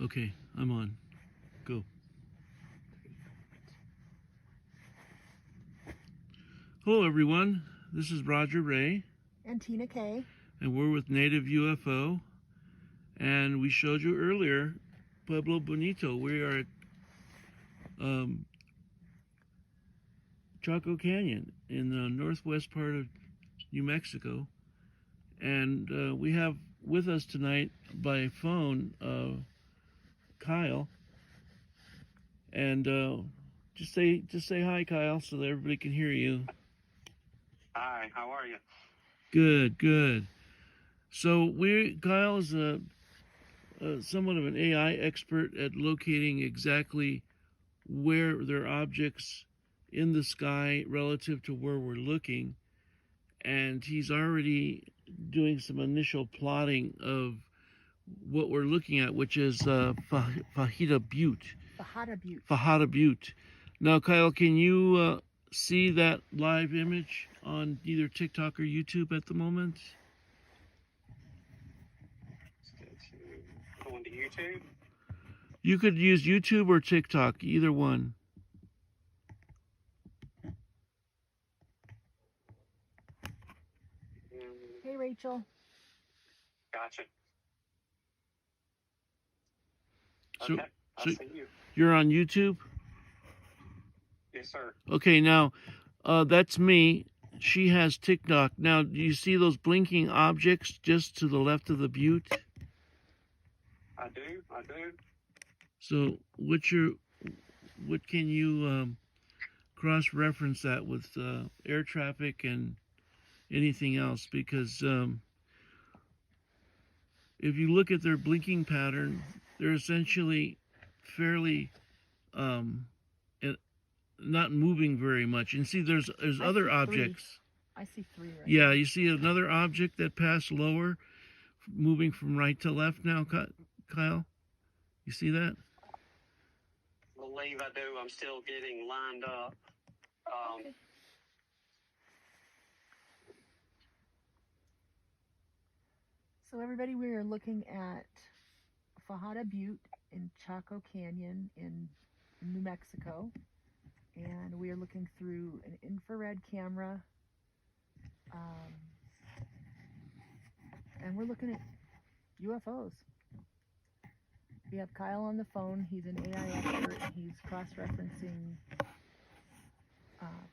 Okay, I'm on. Go. Hello, everyone. This is Roger Ray, And Tina K. and we're with Native UFO. And we showed you earlier Pueblo Bonito. We are at Chaco Canyon in the northwest part of New Mexico. And we have with us tonight by phone Kyle. And just say hi, Kyle, so that everybody can hear you. Hi, how are you? Good, good. So Kyle is somewhat of an AI expert at locating exactly where there are objects in the sky relative to where we're looking, and he's already doing some initial plotting of what we're looking at, which is Fajita Butte. Fajita Butte. Now, Kyle, can you see that live image on either TikTok or YouTube at the moment? Going to YouTube? You could use YouTube or TikTok, either one. Hey, Rachel. Gotcha. So, okay, I see you. You're on YouTube? Yes, sir. Okay, now, that's me. She has TikTok. Now, do you see those blinking objects just to the left of the butte? I do. So, what can you cross-reference that with air traffic and anything else? Because if you look at their blinking pattern, they're essentially fairly not moving very much. And see, there's other objects. I see three right Yeah, now. you see another object that passed lower, moving from right to left now, Kyle? You see that? I believe I do. I'm still getting lined up. Okay. So everybody, we are looking at Fajita Butte in Chaco Canyon in New Mexico. And we are looking through an infrared camera. And we're looking at UFOs. We have Kyle on the phone. He's an AI expert. He's cross-referencing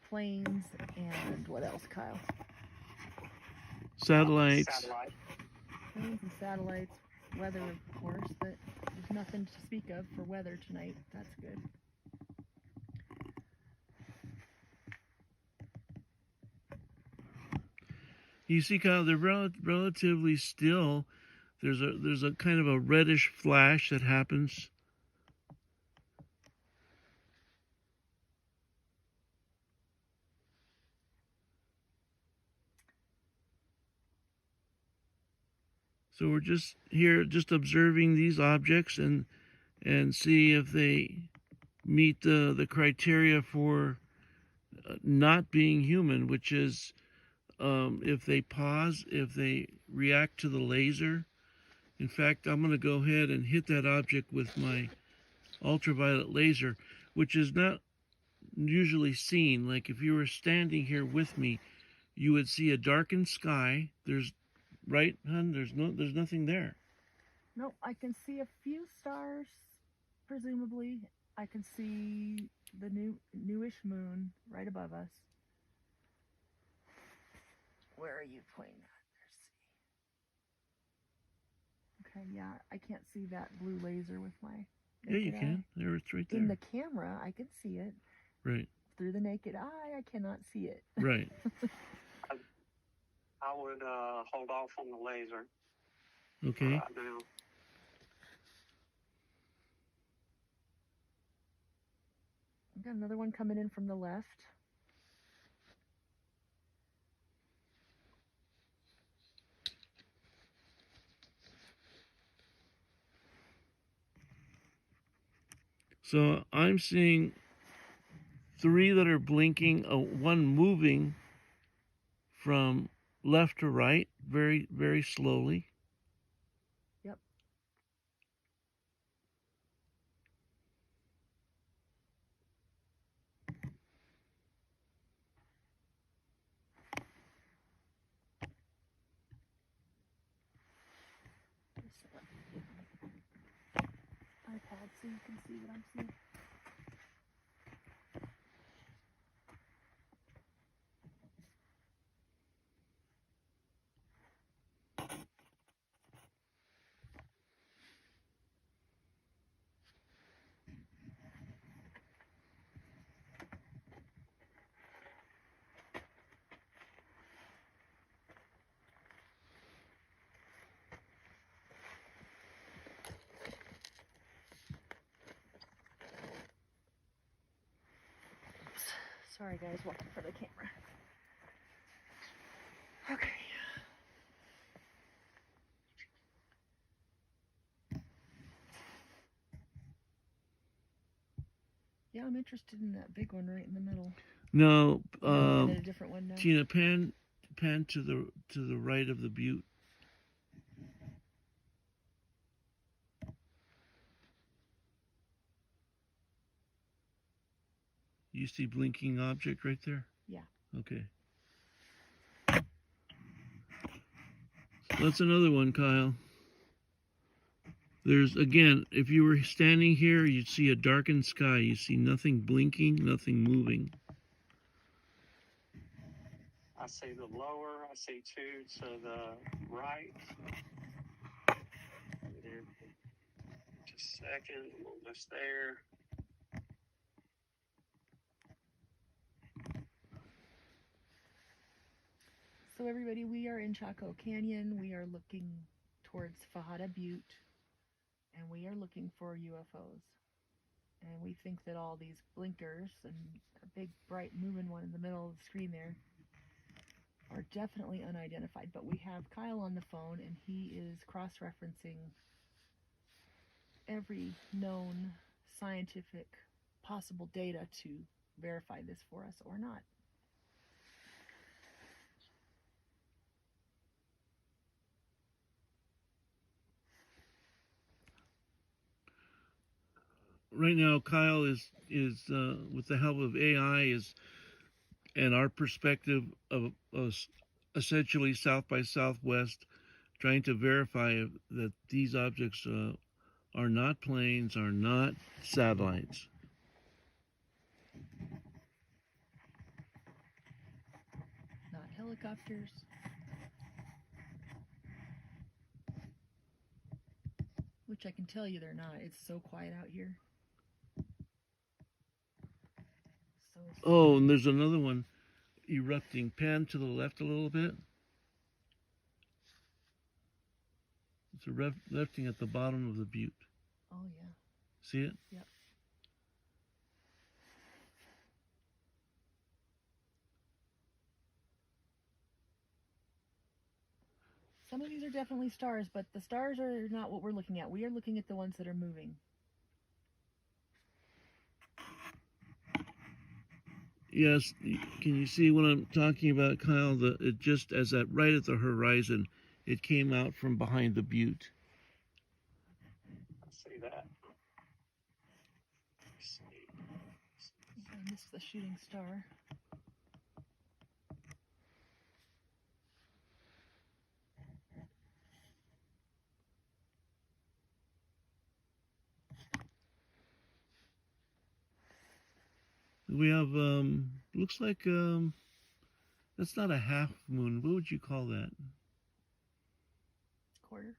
planes and what else, Kyle? Satellites. Planes and satellites. Weather, of course, but there's nothing to speak of for weather tonight. That's good. You see, Kyle, they're relatively still. There's a kind of a reddish flash that happens. So we're just here, just observing these objects and see if they meet the criteria for not being human, which is if they pause, if they react to the laser. In fact, I'm going to go ahead and hit that object with my ultraviolet laser, which is not usually seen. Like if you were standing here with me, you would see a darkened sky. There's right, hon? There's nothing there. No, I can see a few stars, presumably. I can see the newish moon right above us. Where are you pointing at? Okay, yeah, I can't see that blue laser with my Yeah, you can. There, it's right there. In the camera, I can see it. Right. Through the naked eye, I cannot see it. Right. I would hold off on the laser. Okay. Right now. I've got another one coming in from the left. So I'm seeing three that are blinking, one moving from left to right, very, very slowly. Yep. out so you can see what I'm seeing. Sorry guys, walking for the camera. Okay. Yeah, I'm interested in that big one right in the middle. No, And then a different one now. Tina, pan to the right of the butte. You see blinking object right there? Yeah. Okay. So that's another one, Kyle. There's, again, if you were standing here, you'd see a darkened sky. You see nothing blinking, nothing moving. I see the lower, I see two to the right. Just a second, I'm almost there. So everybody, we are in Chaco Canyon. We are looking towards Fajada Butte, and we are looking for UFOs. And we think that all these blinkers and a big bright moving one in the middle of the screen there are definitely unidentified. But we have Kyle on the phone, and he is cross-referencing every known scientific possible data to verify this for us or not. Right now, Kyle is with the help of AI and our perspective of essentially South by Southwest, trying to verify that these objects are not planes, are not satellites. Not helicopters. Which I can tell you they're not. It's so quiet out here. Oh, and there's another one erupting. Pan to the left a little bit. It's erupting at the bottom of the butte. Oh, yeah. See it? Yep. Some of these are definitely stars, but the stars are not what we're looking at. We are looking at the ones that are moving. Yes. Can you see what I'm talking about, Kyle? It just as that right at the horizon, it came out from behind the butte. I see that. I missed the shooting star. We have looks like that's not a half moon. What would you call that? Quarter.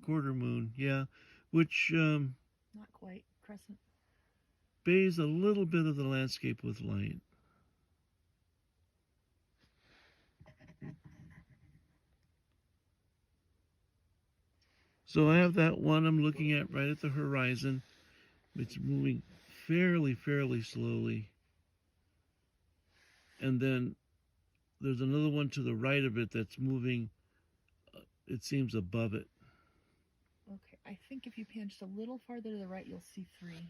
Quarter moon, yeah. Which Not quite. Crescent. bathes a little bit of the landscape with light. So I have that one I'm looking at right at the horizon. It's moving fairly slowly. And then there's another one to the right of it that's moving, it seems, above it. Okay, I think if you pan just a little farther to the right, you'll see three.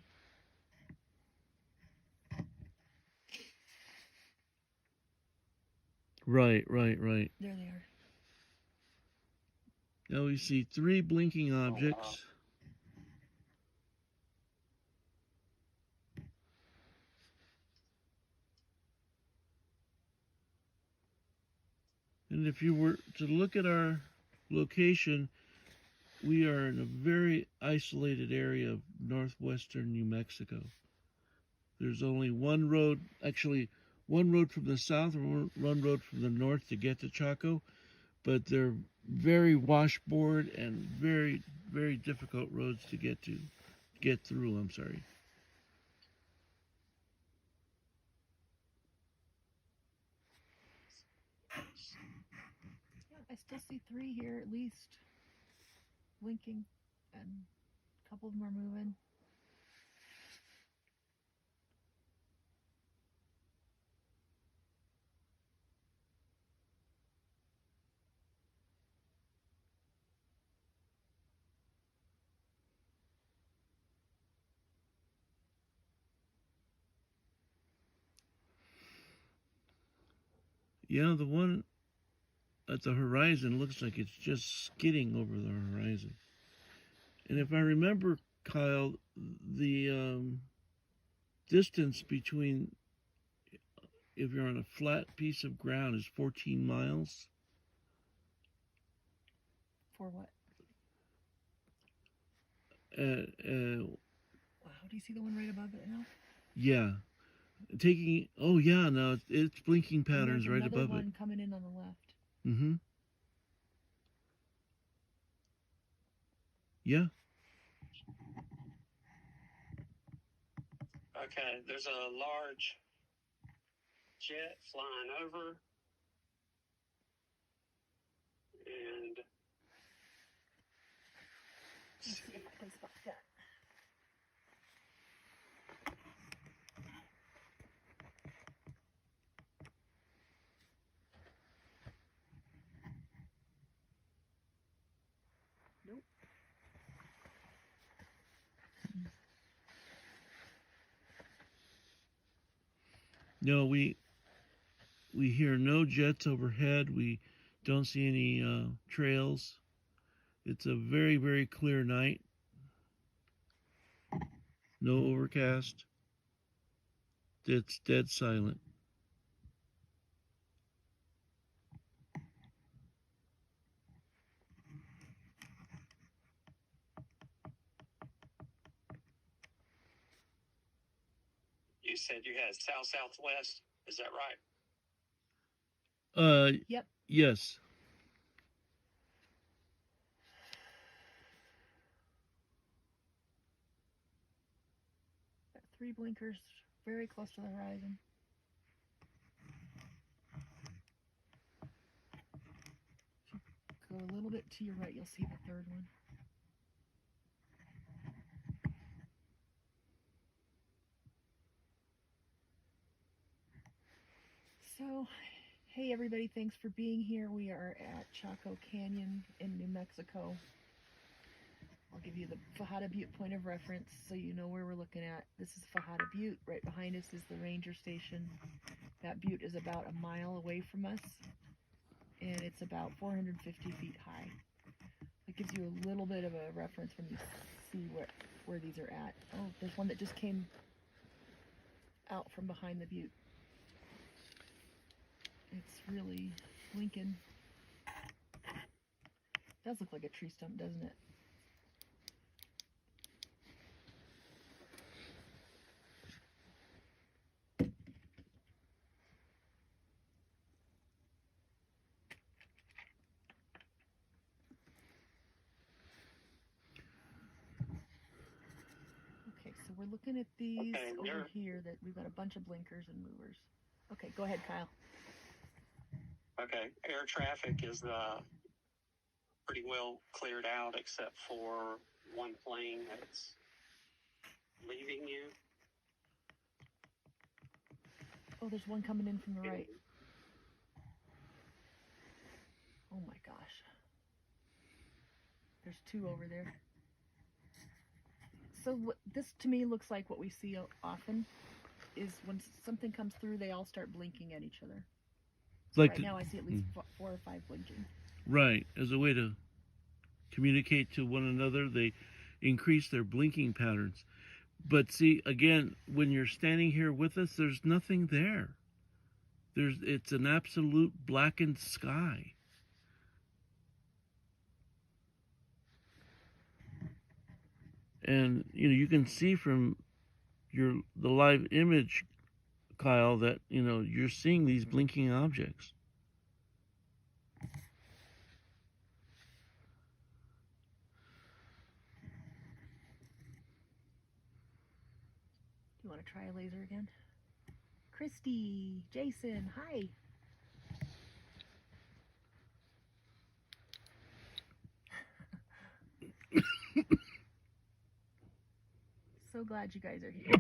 Right. There they are. Now we see three blinking objects. wow. And if you were to look at our location, we are in a very isolated area of northwestern New Mexico. There's only one road, actually one road from the south and one road from the north to get to Chaco, but they're very washboard and very, very difficult roads to get through. I'm sorry. Yeah, I still see 3 here at least blinking, and a couple of them are moving. Yeah, the one at the horizon looks like it's just skidding over the horizon. And if I remember, Kyle, the distance between, if you're on a flat piece of ground, is 14 miles. For what? Wow, do you see the one right above it now? Yeah. Oh yeah, no, it's blinking patterns right above it. Another one coming in on the left. Mm-hmm. Yeah. Okay, there's a large jet flying over, and Let's see if I can spot that. Nope. No, we hear no jets overhead. We don't see any trails. It's a very, very clear night. No overcast. It's dead silent. you said you had southwest. Is that right? Yep. Yes. Got 3 blinkers very close to the horizon. If you go a little bit to your right, you'll see the 3rd one. So, hey everybody, thanks for being here. We are at Chaco Canyon in New Mexico. I'll give you the Fajada Butte point of reference so you know where we're looking at. This is Fajada Butte. Right behind us is the ranger station. That butte is about a mile away from us, and it's about 450 feet high. It gives you a little bit of a reference when you see where these are at. Oh, there's one that just came out from behind the butte. It's really blinking. Does look like a tree stump, doesn't it? Okay, so we're looking at these over here that we've got a bunch of blinkers and movers. Okay, go ahead, Kyle. Okay, air traffic is pretty well cleared out except for one plane that's leaving you. Oh, there's one coming in from the right. Oh my gosh. There's 2 over there. So this to me looks like what we see often is when something comes through, they all start blinking at each other. So right now I see at least 4 or 5 blinking. Right. As a way to communicate to one another, they increase their blinking patterns. But see, again, when you're standing here with us, there's nothing there. It's an absolute blackened sky. And you can see from the live image, Kyle, that you're seeing these blinking objects. Do you want to try a laser again? Christy, Jason, hi. So glad you guys are here.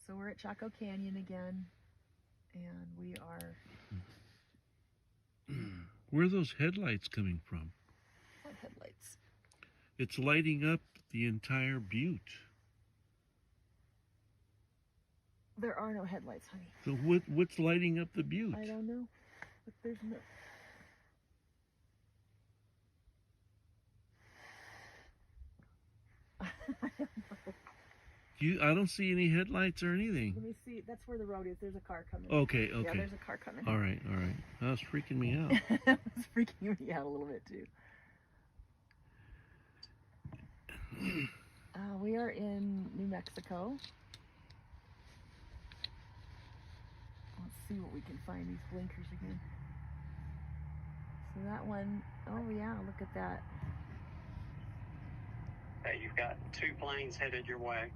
So we're at Chaco Canyon again, and we are... Where are those headlights coming from? What headlights? It's lighting up the entire butte. There are no headlights, honey. So what's lighting up the butte? I don't know, but there's no... I don't see any headlights or anything. Let me see. That's where the road is. There's a car coming. Okay. Yeah, there's a car coming. All right. That was freaking me out. That was freaking me out a little bit too. We are in New Mexico. Let's see what we can find. These blinkers again. So that one, oh yeah, look at that. Hey, you've got 2 planes headed your way.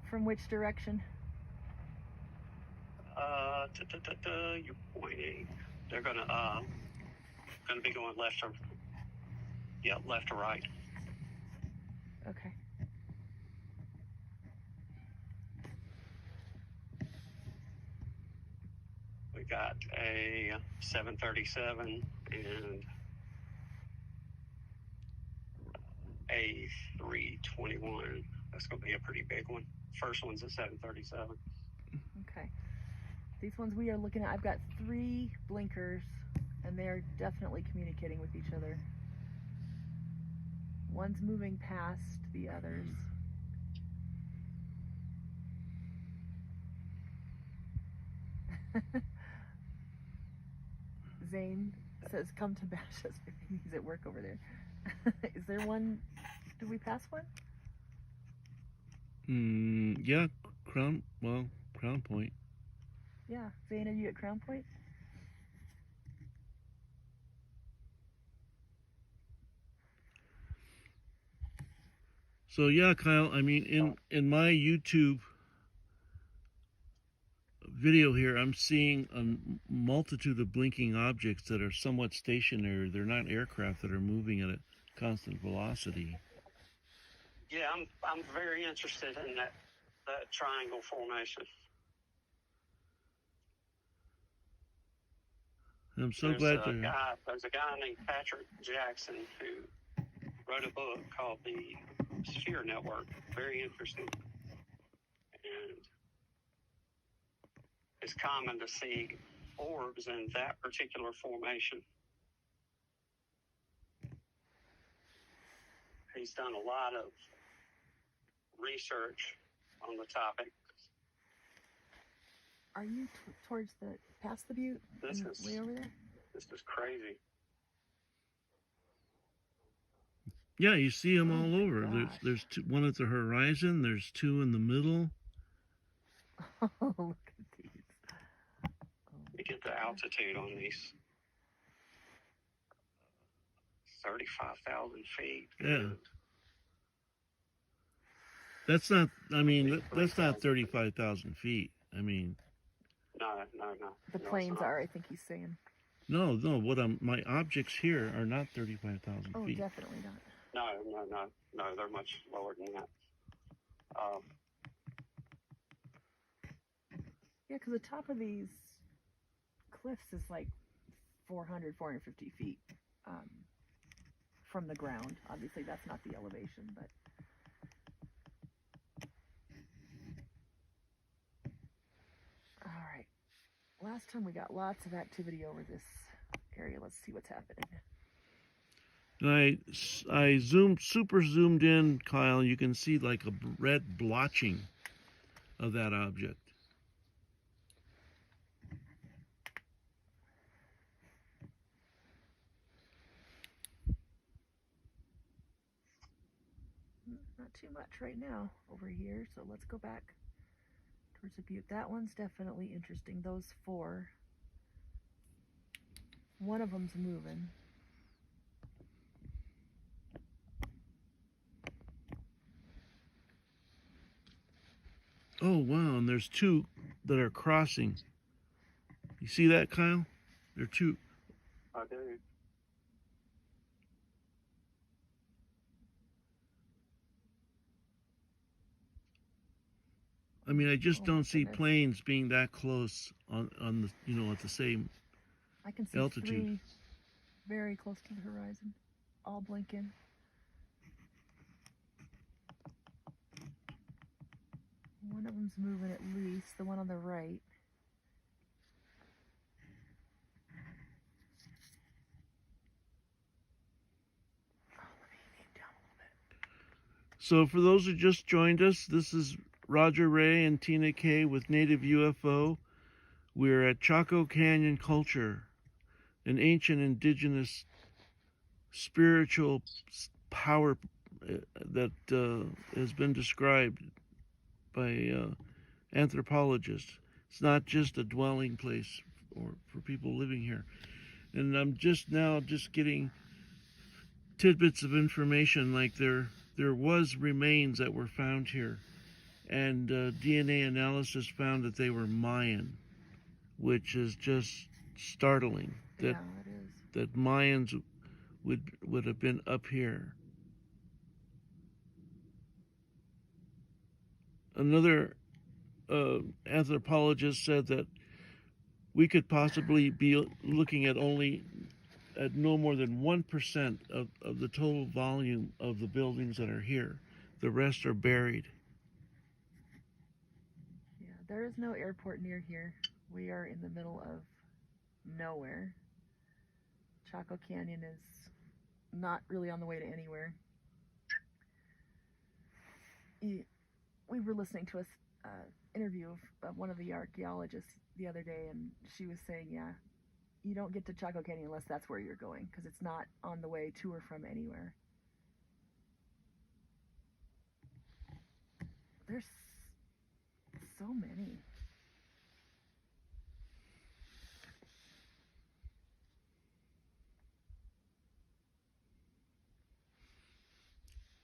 From which direction? You're pointing. They're gonna be going left or right. Okay. We got a 737 and a 321. That's gonna be a pretty big one. First one's a 737. Okay. These ones we are looking at, I've got 3 blinkers, and they are definitely communicating with each other. One's moving past the others. Zane says, come to bash us. He's at work over there. Is there one? Did we pass one? Yeah, Crown Point. Yeah. Zane, are you at Crown Point? So yeah, Kyle, I mean, in my YouTube video here, I'm seeing a multitude of blinking objects that are somewhat stationary. They're not aircraft that are moving at a constant velocity. Yeah, I'm very interested in that triangle formation. I'm so There's glad there's a guy named Patrick Jackson who wrote a book called The Sphere Network. Very interesting. And it's common to see orbs in that particular formation. He's done a lot of research on the topic. Are you towards past the butte? This is way over there? This is crazy. Yeah, you see them all over. Gosh. There's one at the horizon. There's 2 in the middle. Oh, look at these. You get the altitude on these. 35,000 feet. Yeah. That's not, that's not 35,000 feet. I mean. No. The planes are, I think he's saying. No, my objects here are not 35,000 Oh, feet. definitely not. No, they're much lower than that. Yeah, because the top of these cliffs is like 450 feet from the ground. Obviously, that's not the elevation, but. All right. Last time we got lots of activity over this area. Let's see what's happening. I super zoomed in, Kyle. You can see like a red blotching of that object. not too much right now over here. So let's go back towards the butte. That one's definitely interesting. Those four. One of them's moving. Oh, wow, and there's two that are crossing. You see that, Kyle? There are two. I do. I mean, I just Oh, don't my see goodness. planes being that close on the, you know, at the same I can see altitude. three very close to the horizon, all blinking. One of them's moving at least, the one on the right. Oh, let me aim down a little bit. So for those who just joined us, this is Roger Ray and Tina Kay with Native UFO. We're at Chaco Canyon Culture, an ancient indigenous spiritual power that has been described by anthropologists. It's not just a dwelling place for people living here. And I'm just now getting tidbits of information, like there was remains that were found here, and DNA analysis found that they were Mayan, which is just startling. That Yeah, it is. that Mayans would have been up here. Another anthropologist said that we could possibly be looking at no more than 1% of the total volume of the buildings that are here. The rest are buried. Yeah, there is no airport near here. We are in the middle of nowhere. Chaco Canyon is not really on the way to anywhere. We were listening to a interview of one of the archaeologists the other day, and she was saying, yeah, you don't get to Chaco Canyon unless that's where you're going, because it's not on the way to or from anywhere. There's so many.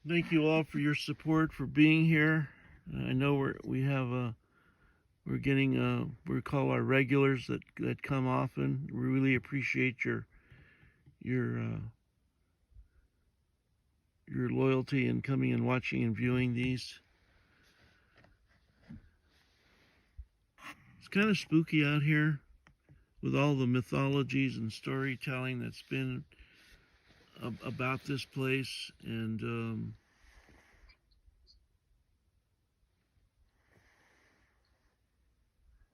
Thank you all for your support, for being here. I know we're getting we call our regulars that come often. We really appreciate your your loyalty in coming and watching and viewing these. It's kind of spooky out here with all the mythologies and storytelling that's been about this place, and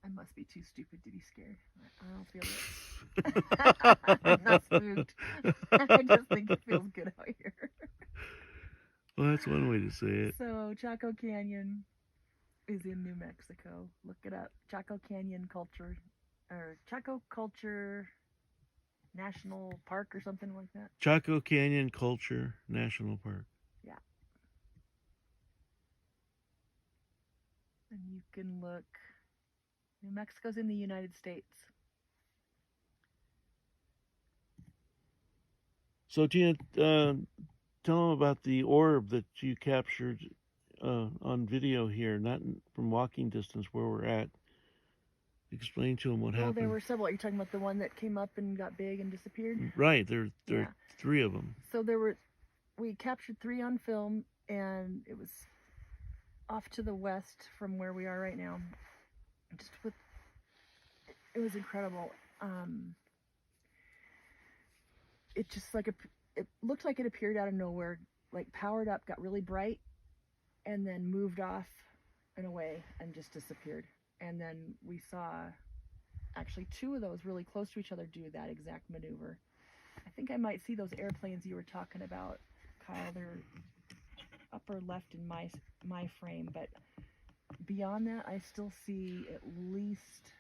I must be too stupid to be scared. I don't feel it. I'm not spooked. I just think it feels good out here. Well, that's one way to say it. So Chaco Canyon is in New Mexico. Look it up. Chaco Canyon Culture, or Chaco Culture National Park, or something like that. Chaco Canyon Culture National Park. Yeah. And you can look. New Mexico's in the United States. So, Tina, tell them about the orb that you captured on video here, not from walking distance where we're at. Explain to them what happened. There were several. Are you talking about the one that came up and got big and disappeared? Right. There are three of them. So we captured 3 on film, and it was off to the west from where we are right now. It was incredible. It just it looked like it appeared out of nowhere, like powered up, got really bright, and then moved off and away and just disappeared. And then we saw actually 2 of those really close to each other do that exact maneuver. I think I might see those airplanes you were talking about, Kyle. They're upper left in my frame, but beyond that, I still see at least.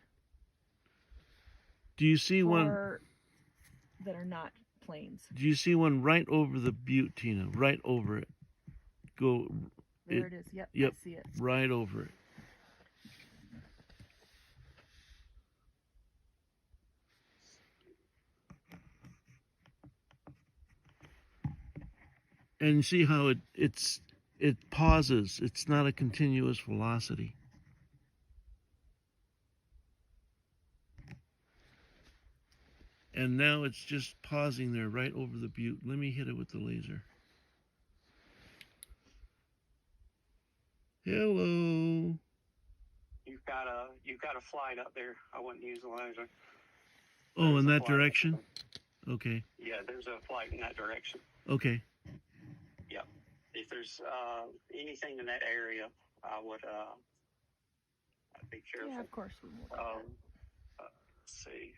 Do you see 4 one that are not planes? Do you see one right over the butte, Tina? Right over it. go. There it is. Yep, Yep. I see it. Right over it. And you see how it pauses. It's not a continuous velocity. And now it's just pausing there right over the butte. Let me hit it with the laser. Hello. You've got a flight up there. I wouldn't use the laser. Oh, There's in a that flight. direction? Okay. Yeah, there's a flight in that direction. Okay. Yeah. If there's anything in that area, I would I'd be careful. Yeah, of course we will. Let's see.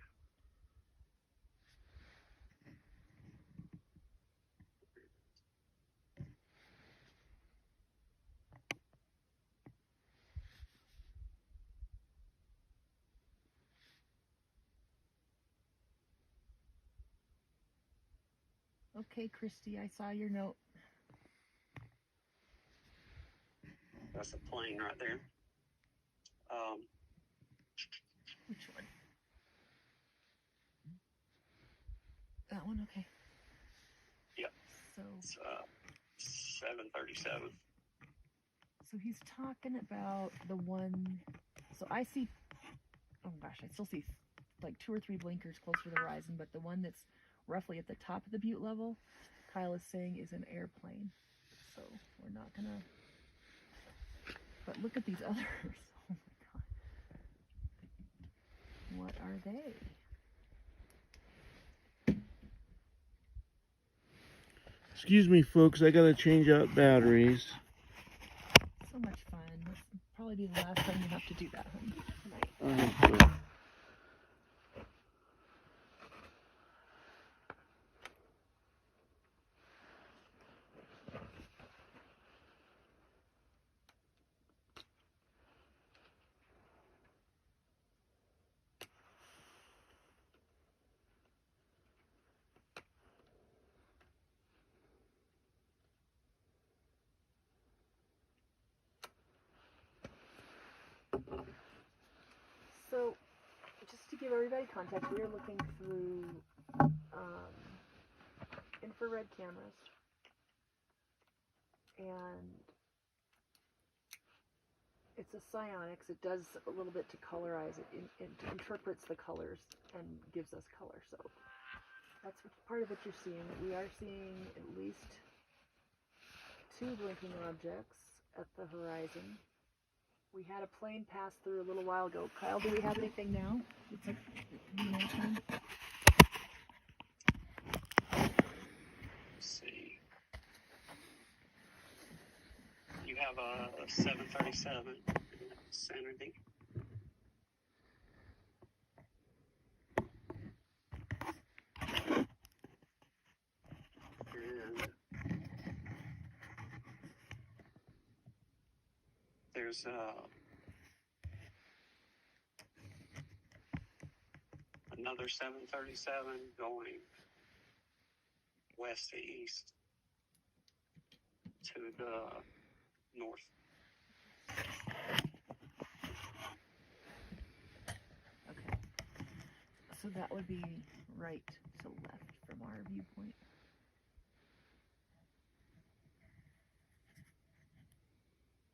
Okay, Christy, I saw your note. That's a plane right there. Which one? That one? Okay. Yep. So, It's 737. so he's talking about the one. So I see. Oh gosh, I still see like 2 or 3 blinkers close to the horizon, but the one that's roughly at the top of the butte level, Kyle is saying is an airplane. So we're not gonna. But look at these others. Oh my god. What are they? Excuse me, folks. I gotta change out batteries. So much fun. This will probably be the last time you have to do that, honey. So, just to give everybody context, we are looking through infrared cameras, and it's a psionics. It does a little bit to colorize it. It interprets the colors and gives us color. So that's part of what you're seeing. We are seeing at least 2 blinking objects at the horizon. We had a plane pass through a little while ago. Kyle, do we have anything now? It's like nighttime. Let's see. You have a 737 Sanity. And there's another 737 going west to east to the north. Okay. So that would be right to left from our viewpoint.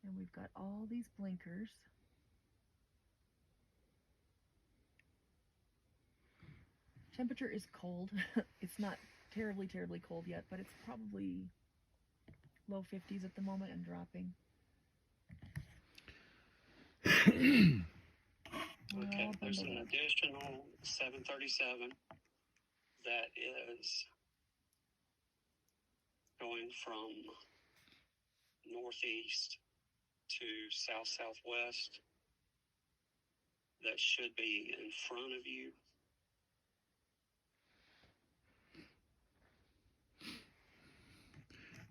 And we've got all these blinkers. Temperature is cold. It's not terribly cold yet, but it's probably low 50s at the moment and dropping. Okay, there's an additional 737 that is going from northeast to south-southwest that should be in front of you.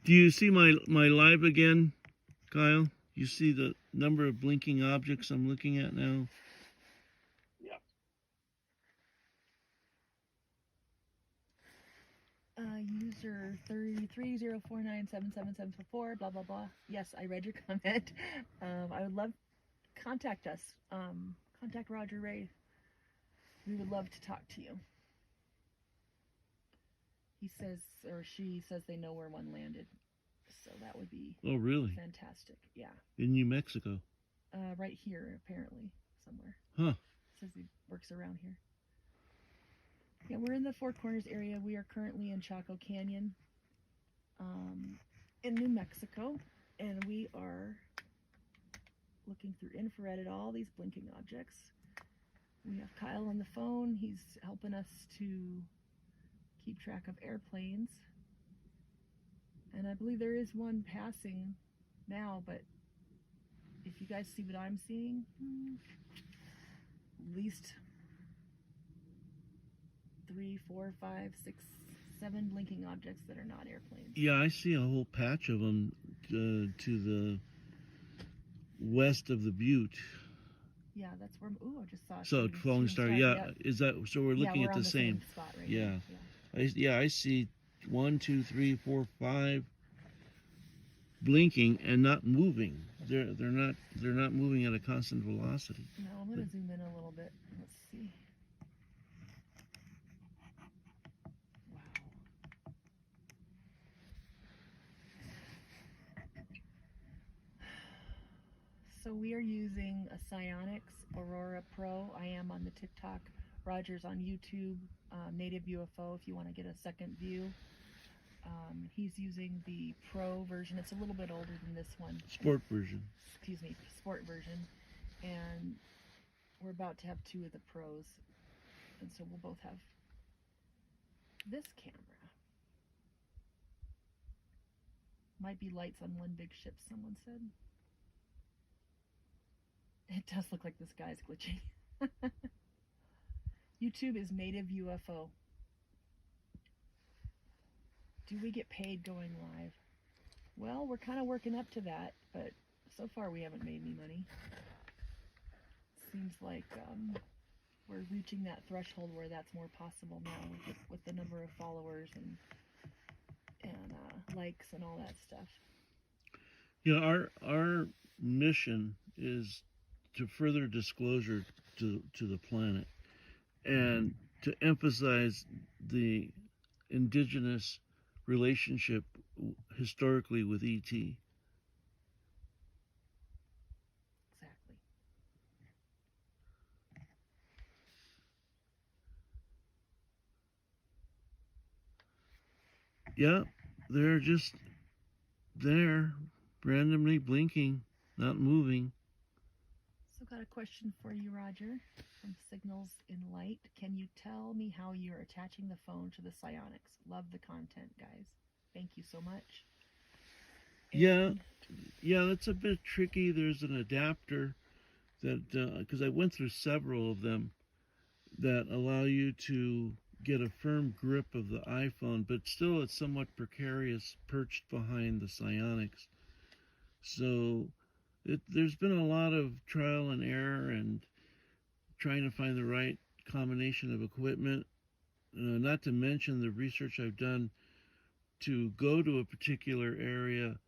Do you see my live again, Kyle? You see the number of blinking objects I'm looking at now? Yeah. You user 3304977774, blah, blah, blah. Yes, I read your comment. I would love, contact us. Contact Roger Ray. We would love to talk to you. He says, or she says they know where one landed. So that would be Oh, really? fantastic. Yeah. In New Mexico? Right here, apparently, somewhere. Huh. Says he works around here. Yeah, we're in the Four Corners area. We are currently in Chaco Canyon, in New Mexico, and we are looking through infrared at all these blinking objects. We have Kyle on the phone. He's helping us to keep track of airplanes. And I believe there is one passing now, but if you guys see what I'm seeing, at least 3, 4, 5, 6, 7 blinking objects that are not airplanes. Yeah, I see a whole patch of them to the west of the Butte. Yeah, that's where. Ooh, I just saw a So falling star. Yeah, is that so? We're looking at the same spot right yeah. now. Yeah. I see 1, 2, 3, 4, 5 blinking and not moving. They're not moving at a constant velocity. No, I'm gonna zoom in a little bit. Let's see. Wow. So we are using a Psionics Aurora Pro. I am on the TikTok. Roger's on YouTube. Native UFO if you want to get a second view. He's using the Pro version. It's a little bit older than this one. Sport version. Excuse me, Sport version. And we're about to have 2 of the Pros. And so we'll both have this camera. Might be lights on one big ship, someone said. It does look like the sky's glitching. YouTube is Native UFO. Do we get paid going live? Well, we're kind of working up to that, but so far we haven't made any money. Seems like we're reaching that threshold where that's more possible now with the number of followers and likes and all that stuff. Yeah, our mission is to further disclosure to the planet and to emphasize the indigenous relationship historically with ET. Exactly. Yeah, they're just there, randomly blinking, not moving. So got a question for you, Roger, from Signals in Light. Can you tell me how you're attaching the phone to the Psionics? Love the content, guys. Thank you so much. And yeah, that's a bit tricky. There's an adapter that, because I went through several of them, that allow you to get a firm grip of the iPhone, but still it's somewhat precarious perched behind the Psionics. So there's been a lot of trial and error and trying to find the right combination of equipment, not to mention the research I've done to go to a particular area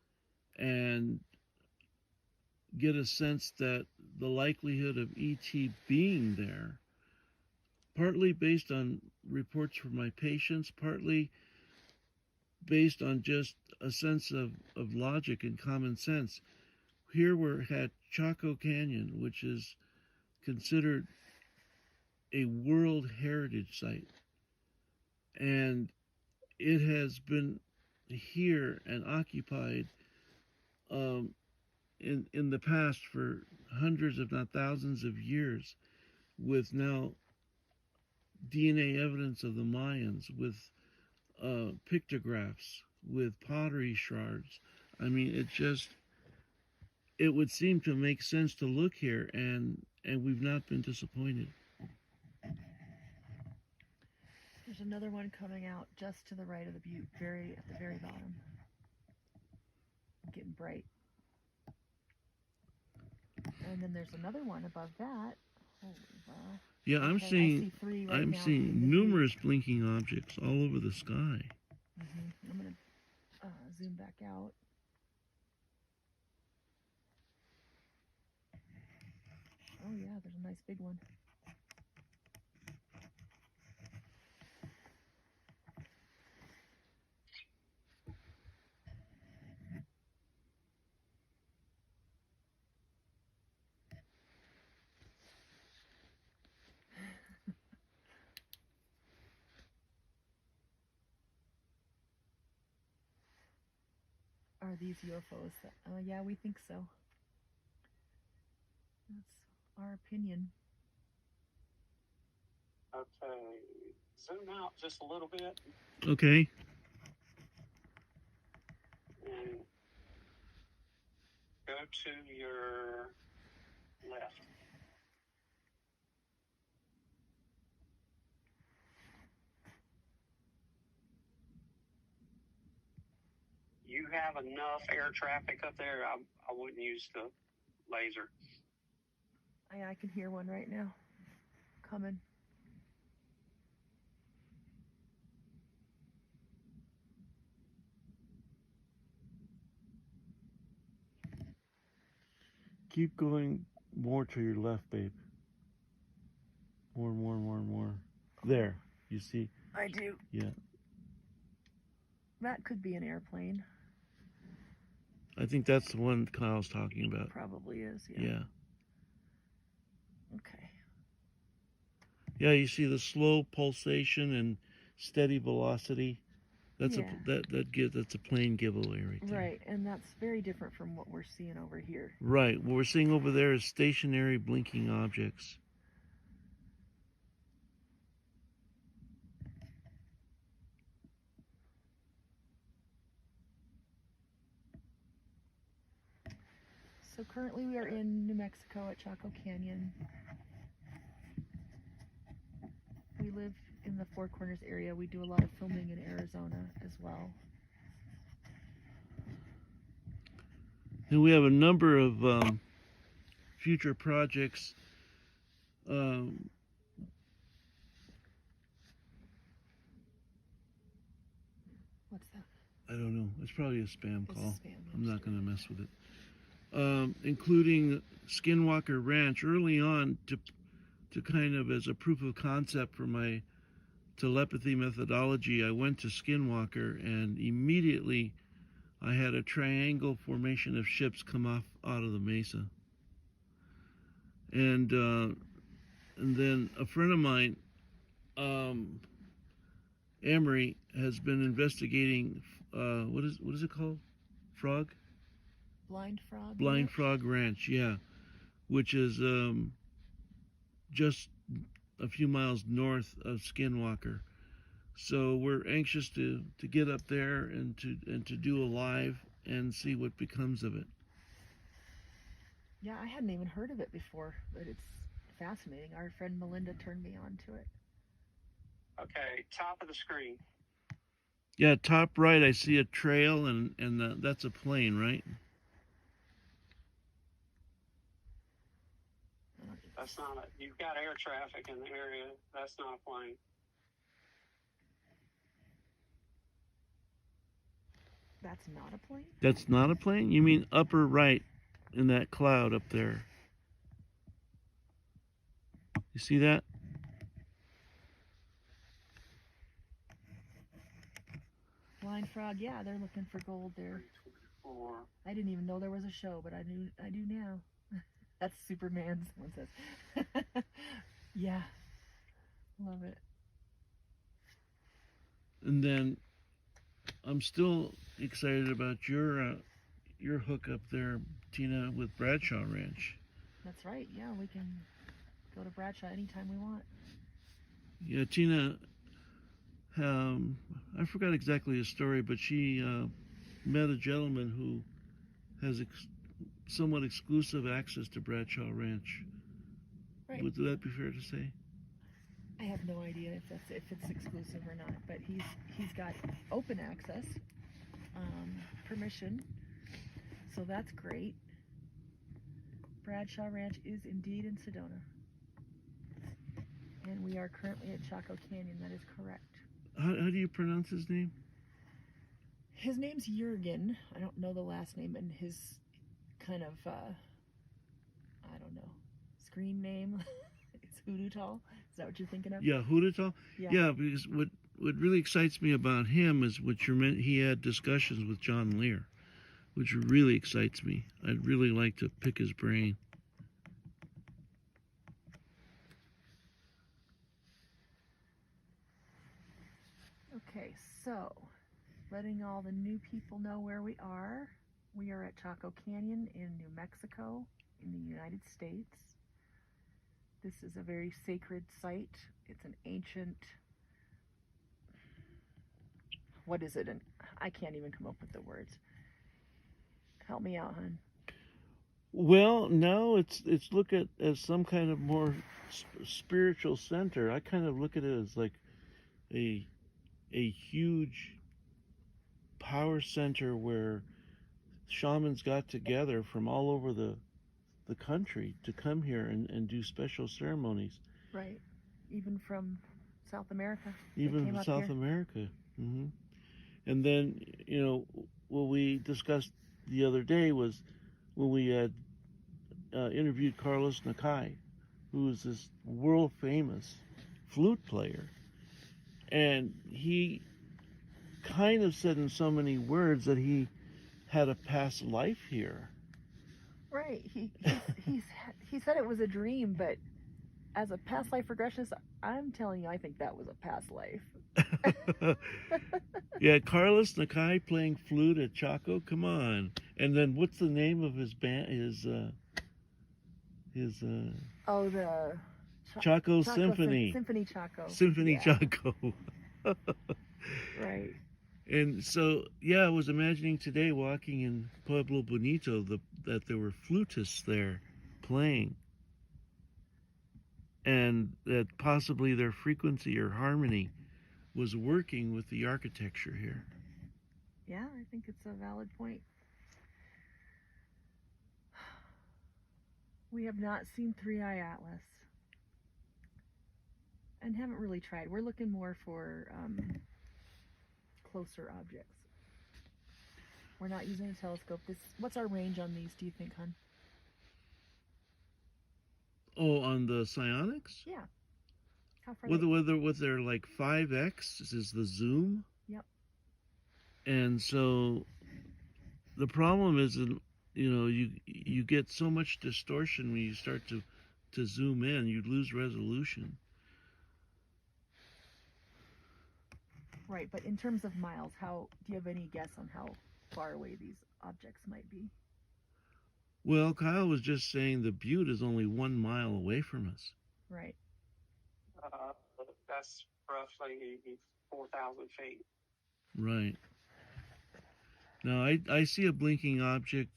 and get a sense that the likelihood of ET being there, partly based on reports from my patients, partly based on just a sense of logic and common sense. Here we're at Chaco Canyon, which is considered a World Heritage Site. And it has been here and occupied in the past for hundreds, if not thousands of years, with now DNA evidence of the Mayans, with pictographs, with pottery shards. I mean, it would seem to make sense to look here, and we've not been disappointed. there's another one coming out just to the right of the butte, at the very bottom. Getting bright. And then there's another one above that. Holy wow. Yeah, Okay, I'm seeing I see 3 right I'm now seeing in the numerous blinking objects all over the sky. I'm going to zoom back out. Oh yeah, there's a nice big one. Are these UFOs? Yeah, we think so. That's our opinion. Okay, zoom out just a little bit Okay. and go to your left. You have enough air traffic up there. I wouldn't use the laser. I can hear one right now coming. Keep going more to your left, babe. More. There. You see? I do. Yeah. That could be an airplane. I think that's the one Kyle's talking about. Probably is, yeah. Yeah. Okay. Yeah, you see the slow pulsation and steady velocity. That's Yeah. that's a plane giveaway right there. Right, and that's very different from what we're seeing over here. Right. What we're seeing over there is stationary blinking objects. So currently we are in New Mexico at Chaco Canyon. We live in the Four Corners area. We do a lot of filming in Arizona as well. And we have a number of future projects. What's that? I don't know. It's probably a spam It's call. spam, I'm not actually. going to mess with it. Including Skinwalker Ranch early on to kind of as a proof of concept for my telepathy methodology. I went to Skinwalker and immediately I had a triangle formation of ships come off out of the mesa. And then a friend of mine, Emery, has been investigating what is it called? Frog? Blind Frog Blind Ranch? Frog Ranch, yeah, which is just a few miles north of Skinwalker. So we're anxious to get up there and to do a live and see what becomes of it. Yeah, I hadn't even heard of it before, but it's fascinating. Our friend Melinda turned me on to it. Okay, top of the screen. Yeah, top right, I see a trail, and that's a plane, right? That's not a, you've got air traffic in the area. That's not a plane. That's not a plane? That's not a plane? You mean upper right in that cloud up there? You see that? Blind Frog, yeah, they're looking for gold there. 324. I didn't even know there was a show, but I do now. That's Superman, someone says. Yeah. Love it. And then I'm still excited about your hook up there, Tina, with Bradshaw Ranch. That's right. Yeah, we can go to Bradshaw anytime we want. Yeah, Tina, I forgot exactly the story, but she met a gentleman who has somewhat exclusive access to Bradshaw Ranch. Right. Would that be fair to say? I have no idea if it's exclusive or not, but he's got open access, permission, so that's great. Bradshaw Ranch is indeed in Sedona, and we are currently at Chaco Canyon. That is correct. How do you pronounce his name? his name's Jurgen. I don't know the last name, and his kind of I don't know, screen name. It's Hoodoo Tall. Is that what you're thinking of? Yeah, Hudital. Yeah, because what really excites me about him is what you meant. He had discussions with John Lear, which really excites me. I'd really like to pick his brain. Okay, so letting all the new people know where we are. We are at Chaco Canyon in New Mexico in the United States. This is a very sacred site. It's an ancient, what is it? I can't even come up with the words. Help me out, hon. Well, now it's looked at as some kind of more spiritual center. I kind of look at it as like a huge power center where shamans got together from all over the country to come here and do special ceremonies. Right. Even from South America. Even from South America. Mm-hmm. And then, what we discussed the other day was when we had interviewed Carlos Nakai, who is this world famous flute player. And he kind of said in so many words that he had a past life here. Right. He said it was a dream, but as a past life regressionist, I'm telling you, I think that was a past life. Yeah, Carlos Nakai playing flute at Chaco. Come on. And then what's the name of his band? Oh, the Chaco Symphony. Symphony Chaco. Symphony Chaco. Right. And so, yeah, I was imagining today walking in Pueblo Bonito that there were flutists there playing. And that possibly their frequency or harmony was working with the architecture here. Yeah, I think it's a valid point. We have not seen Three Eye Atlas and haven't really tried. We're looking more for closer objects. We're not using a telescope. What's our range on these, do you think, hon? Oh, on the psionics? Yeah. How far? Was there like 5x is the zoom? Yep. And so the problem is that you get so much distortion when you start to zoom in, you lose resolution. Right, but in terms of miles, do you have any guess on how far away these objects might be? Well, Kyle was just saying the butte is only 1 mile away from us. Right. That's roughly 4,000 feet. Right. Now, I see a blinking object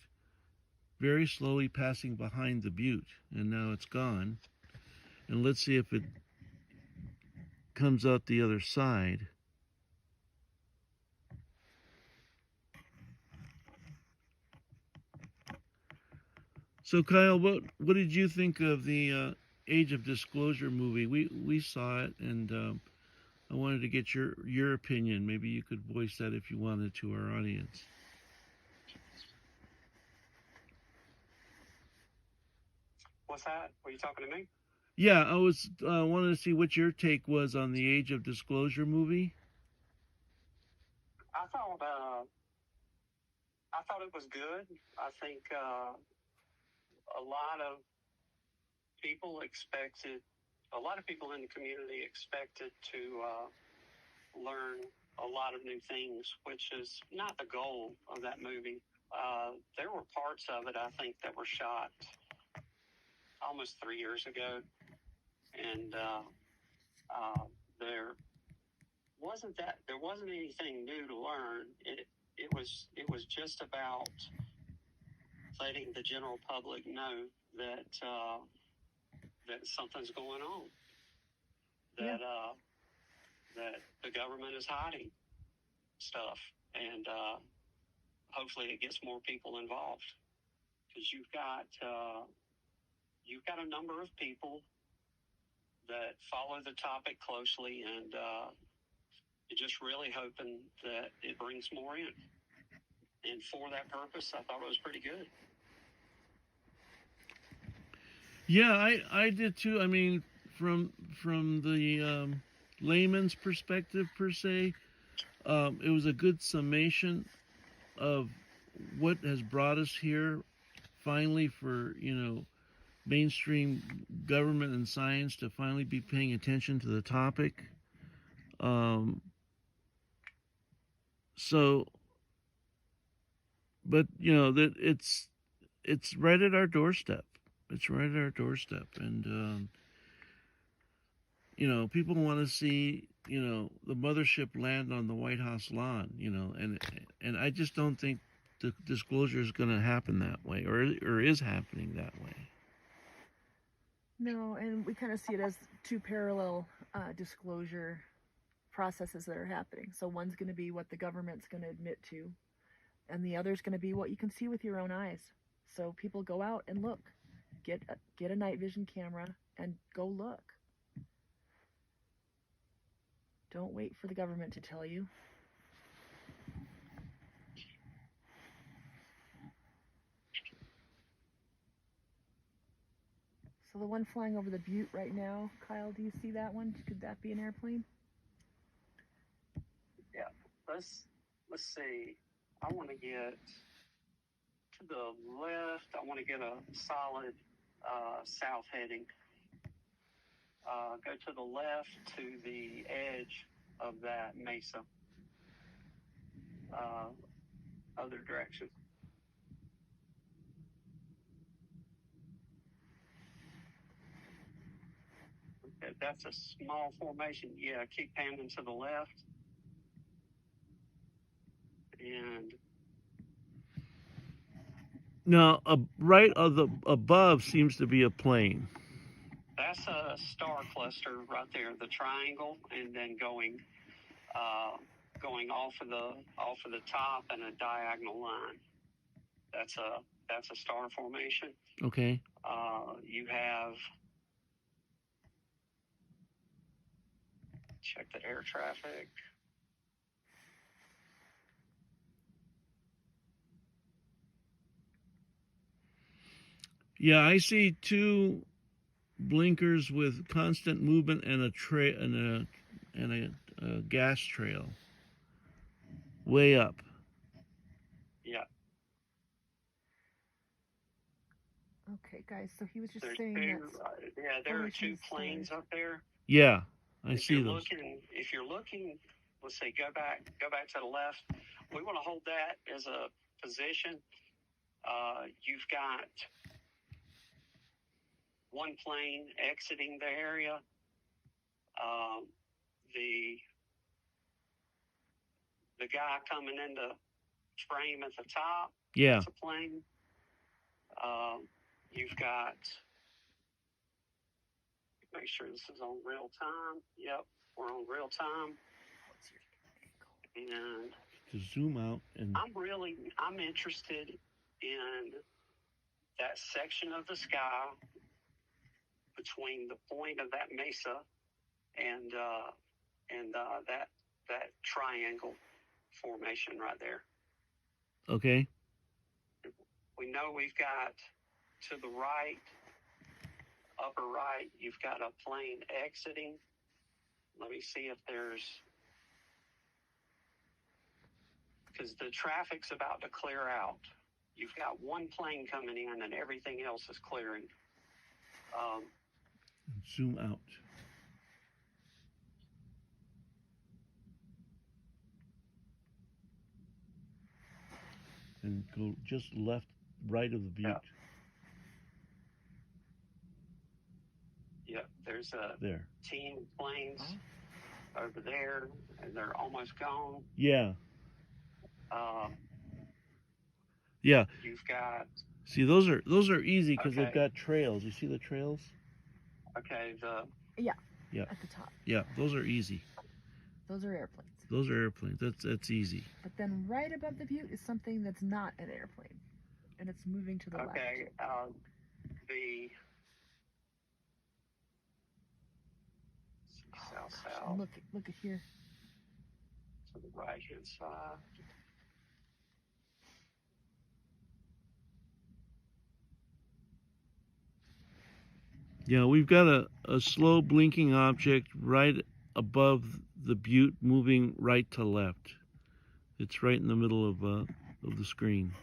very slowly passing behind the butte, and now it's gone. And let's see if it comes out the other side. So, Kyle, what did you think of the Age of Disclosure movie? We saw it, and I wanted to get your opinion. Maybe you could voice that if you wanted to our audience. What's that? Were you talking to me? Yeah, I was wanted to see what your take was on the Age of Disclosure movie. I thought it was good. I think a lot of people in the community expected to learn a lot of new things, which is not the goal of that movie. There were parts of it, I think, that were shot almost 3 years ago, and there wasn't anything new to learn. It was just about letting the general public know that something's going on, that the government is hiding stuff, and hopefully it gets more people involved, because you've got a number of people that follow the topic closely, and you're just really hoping that it brings more in. and for that purpose, I thought it was pretty good. Yeah, I did too. I mean, from the layman's perspective per se, it was a good summation of what has brought us here. Finally, for mainstream government and science to finally be paying attention to the topic. So, but that it's right at our doorstep. It's right at our doorstep, and people want to see the mothership land on the White House lawn. And I just don't think the disclosure is going to happen that way, or is happening that way. No, and we kind of see it as two parallel disclosure processes that are happening. So one's going to be what the government's going to admit to, and the other's going to be what you can see with your own eyes. So people go out and look, get a night vision camera and go look. Don't wait for the government to tell you. So the one flying over the butte right now, Kyle, do you see that one? Could that be an airplane? Yeah. Let's see. I want to get to the left. I want to get a solid south heading. Go to the left to the edge of that mesa. Other direction. Okay, that's a small formation. Yeah, keep panning to the left. And now, right above seems to be a plane. that's a star cluster right there, the triangle, and then going off of the top and a diagonal line. That's a star formation. Okay. You have, check the air traffic. Yeah, I see two blinkers with constant movement and a gas trail way up. Yeah. Okay, guys. So he was just There's saying that. There are two planes up there. Yeah, I see those. If you're looking, let's say go back to the left. We want to hold that as a position. You've got one plane exiting the area. The guy coming into frame at the top. Yeah. That's a plane. You've got. Make sure this is on real time. Yep, we're on real time. And to zoom out, and I'm interested in that section of the sky between the point of that mesa and that triangle formation right there. Okay. We know we've got to the right, upper right, you've got a plane exiting. Let me see if there's, because the traffic's about to clear out. You've got one plane coming in and everything else is clearing. Zoom out. And go just right of the butte. Yeah, there's a team of planes over there, and they're almost gone. Yeah. Yeah. You've got. See, those are easy because they've got trails. You see the trails? Okay. Yeah. At the top. Yeah, those are easy. Those are airplanes. Those are airplanes. That's easy. But then right above the butte is something that's not an airplane, and it's moving to the left. Okay. South. Look at here. To the right hand side. Yeah, we've got a slow blinking object right above the butte, moving right to left. It's right in the middle of the screen.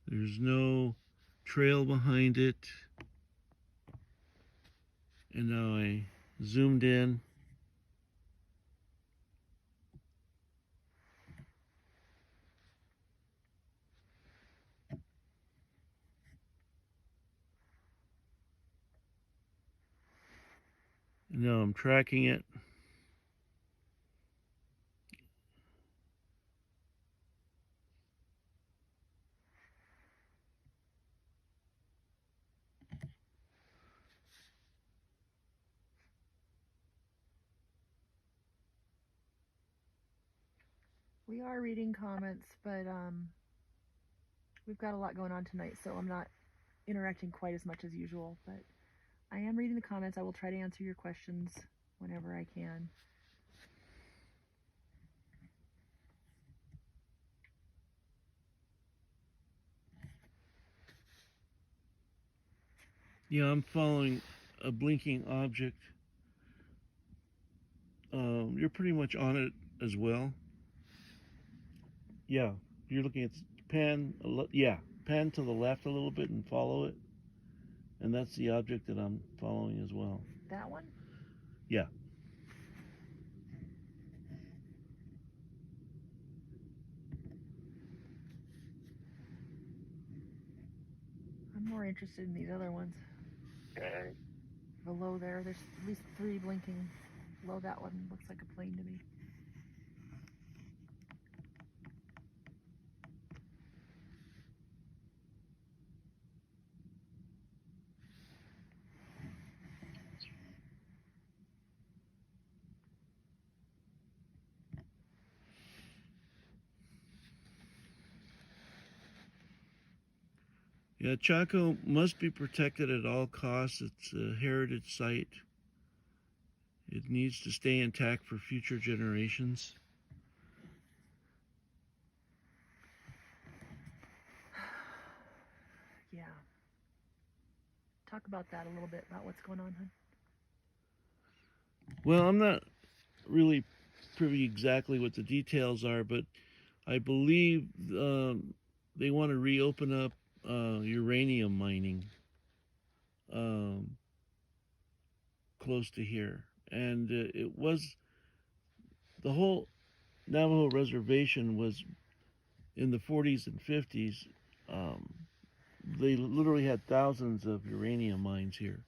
There's no trail behind it. And now I zoomed in. And now I'm tracking it. We are reading comments, but we've got a lot going on tonight, so I'm not interacting quite as much as usual. But I am reading the comments. I will try to answer your questions whenever I can. Yeah, I'm following a blinking object. You're pretty much on it as well. Yeah, you're looking at pan. Yeah, pan to the left a little bit and follow it. And that's the object that I'm following as well. That one? Yeah. I'm more interested in these other ones. Okay. Below there, there's at least 3 blinking. Below that one looks like a plane to me. Yeah, Chaco must be protected at all costs. It's a heritage site. It needs to stay intact for future generations. Yeah. Talk about that a little bit, about what's going on, hon. Well, I'm not really privy exactly what the details are, but I believe they want to reopen up uranium mining close to here. And it was the whole Navajo reservation was in the 40s and 50s. They literally had thousands of uranium mines here,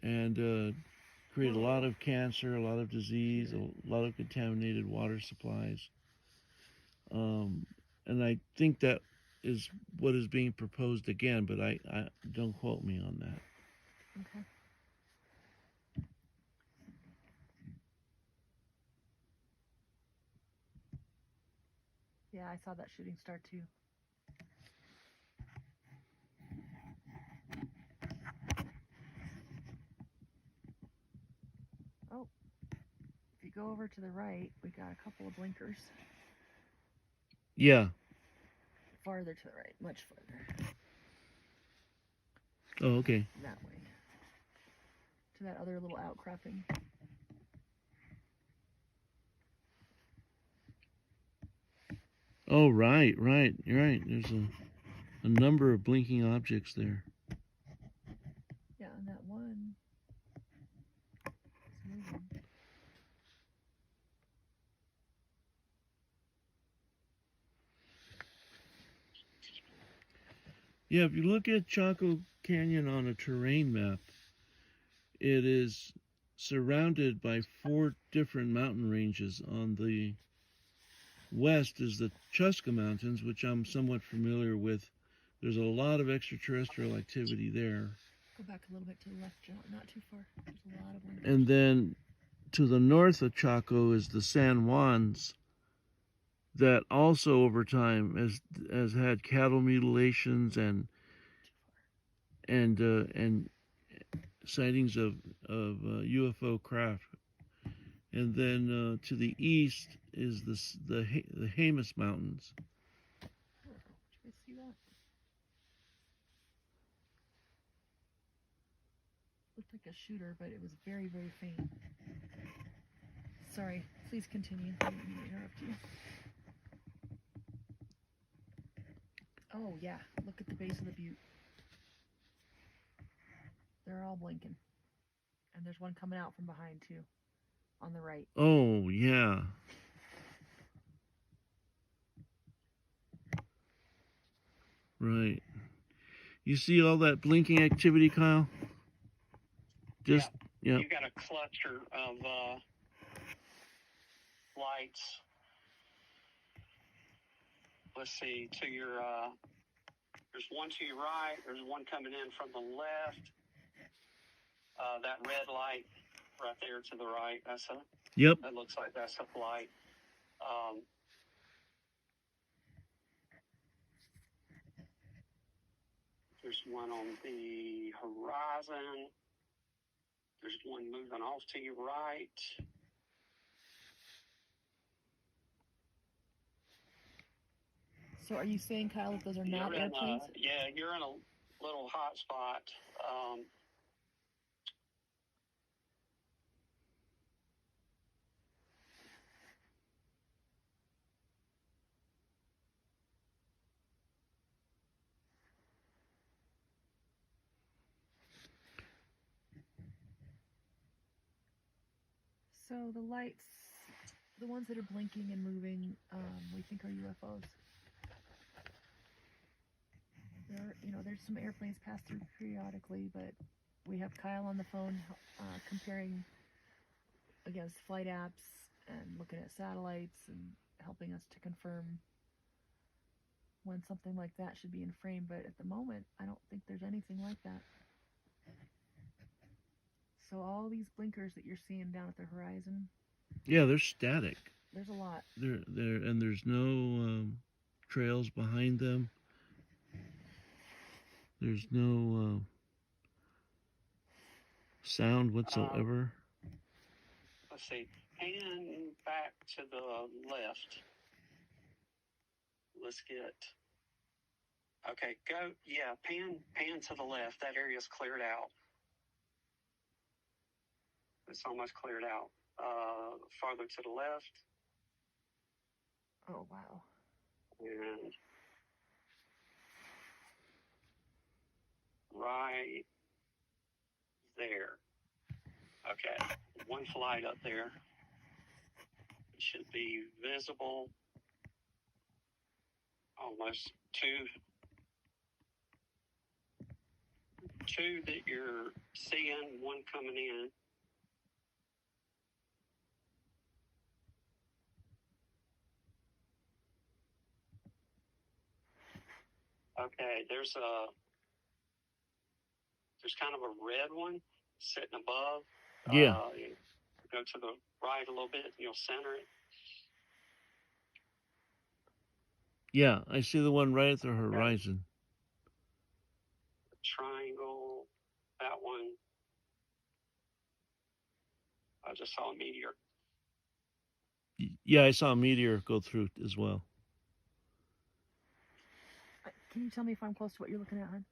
and created a lot of cancer, a lot of disease, a lot of contaminated water supplies. And I think that is what is being proposed again, but I don't quote me on that. Okay. Yeah, I saw that shooting star too. Oh, if you go over to the right, we got a couple of blinkers. Yeah. Farther to the right, much farther. Oh, okay. That way. To that other little outcropping. Oh, right. You're right. There's a number of blinking objects there. Yeah, and that one is moving. Yeah, if you look at Chaco Canyon on a terrain map, it is surrounded by 4 different mountain ranges. On the west is the Chuska Mountains, which I'm somewhat familiar with. There's a lot of extraterrestrial activity there. Go back a little bit to the left, John. Not too far. There's a lot of blinkers. And then to the north of Chaco is the San Juans, that also over time has had cattle mutilations and and sightings of UFO craft. And then to the east is the Jemez Mountains. Oh, did you guys see that? Looked like a shooter, but it was very, very faint. Sorry, please continue. I didn't mean to interrupt you. Oh, yeah, look at the base of the butte. They're all blinking. And there's one coming out from behind, too, on the right. Oh, yeah. Right. You see all that blinking activity, Kyle? Just, yeah. Yep. You got a cluster of lights. Let's see, to your, there's one to your right, there's one coming in from the left. That red light right there to the right, Yep. that looks like that's a flight. There's one on the horizon. There's one moving off to your right. So are you saying, Kyle, that those are not airplanes? Yeah, you're in a little hot spot. So the lights, the ones that are blinking and moving, we think are UFOs. There's some airplanes pass through periodically, but we have Kyle on the phone comparing against flight apps and looking at satellites and helping us to confirm when something like that should be in frame. But at the moment, I don't think there's anything like that. So all these blinkers that you're seeing down at the horizon, Yeah, they're static. there's a lot. And there's no trails behind them. There's no sound whatsoever. Let's see. Pan back to the left. Let's get. Okay, go. Yeah, pan to the left. That area's cleared out. It's almost cleared out. Farther to the left. Oh, wow. And right there. Okay, one flight up there. It should be visible. Almost two that you're seeing, one coming in. Okay, there's kind of a red one sitting above. Yeah. Go to the right a little bit, and you'll center it. Yeah, I see the one right at the horizon. The triangle, that one. I just saw a meteor. Yeah, I saw a meteor go through as well. Can you tell me if I'm close to what you're looking at, hon?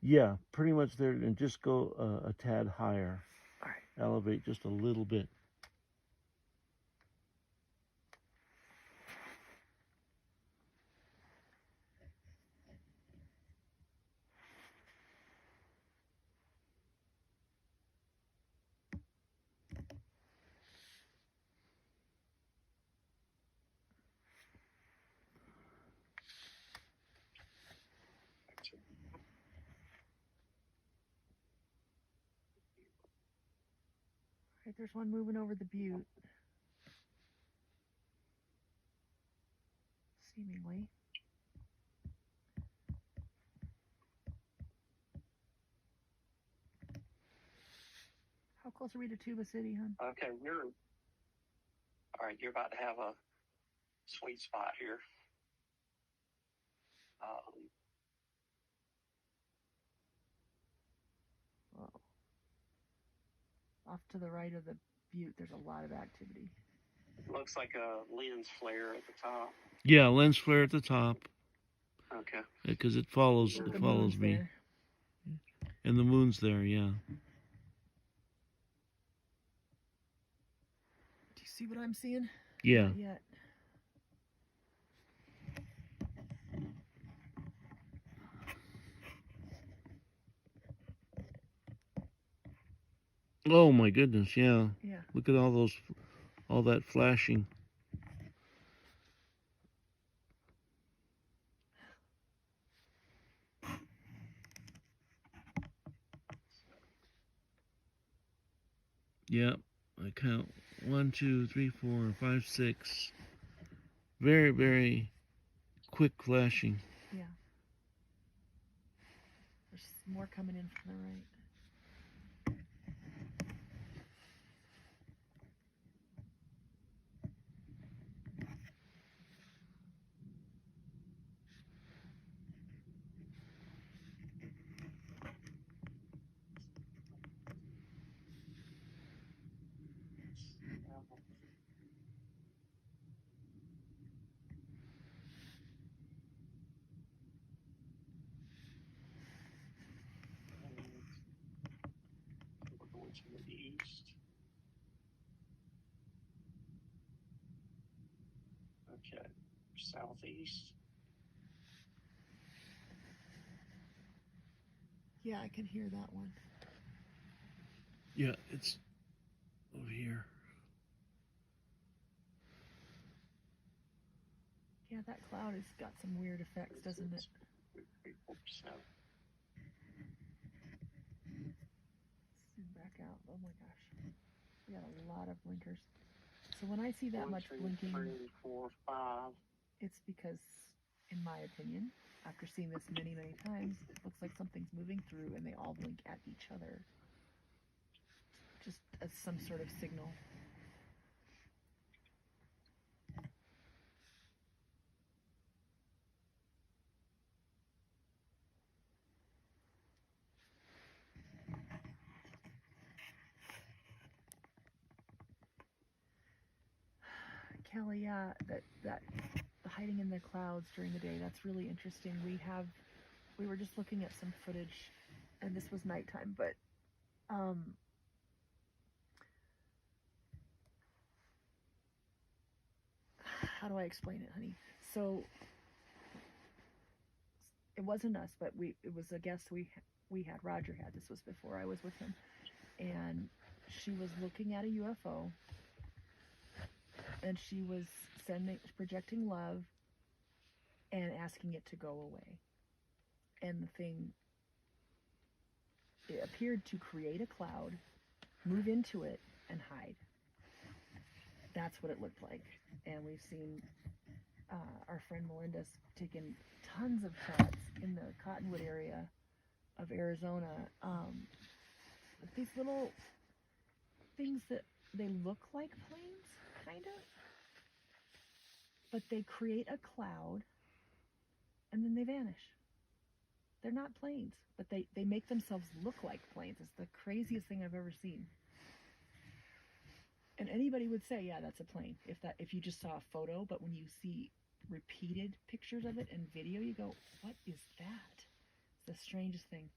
Yeah, pretty much there, and just go a tad higher. All right. Elevate just a little bit. Right, there's one moving over the butte. Seemingly. How close are we to Tuba City, hon? Okay, all right. You're about to have a sweet spot here. off to the right of the butte, there's a lot of activity. Looks like a lens flare at the top. Yeah, lens flare at the top. Okay. Because it follows The follows moon's me. there. And the moon's there, yeah. Do you see what I'm seeing? Yeah. Not yet. Oh my goodness, yeah. Yeah. Look at all that flashing. Yep. I count 1, 2, 3, 4, 5, 6. Very, very quick flashing. Yeah. There's more coming in from the right. We're going to the east. Okay. Southeast. Yeah, I can hear that one. Yeah, it's over here. Yeah, that cloud has got some weird effects, doesn't it? 3%. Zoom back out. Oh my gosh. We got a lot of blinkers. So when I see that much 1, 2, blinking, 3, 4, 5. it's because, in my opinion, after seeing this many, many times, it looks like something's moving through and they all blink at each other. Just as some sort of signal. Kelly, yeah, that hiding in the clouds during the day, that's really interesting. We were just looking at some footage, and this was nighttime, but how do I explain it, honey? So it wasn't us, but it was a guest we had. Roger had. This was before I was with him, and she was looking at a UFO, and she was projecting love, and asking it to go away. And the thing, it appeared to create a cloud, move into it, and hide. That's what it looked like. And we've seen our friend Melinda's taken tons of shots in the Cottonwood area of Arizona. These little things that they look like planes, kind of, but they create a cloud and then they vanish. They're not planes, but they make themselves look like planes. It's the craziest thing I've ever seen. And anybody would say, yeah, that's a plane, if you just saw a photo, but when you see repeated pictures of it and video, you go, what is that? It's the strangest thing.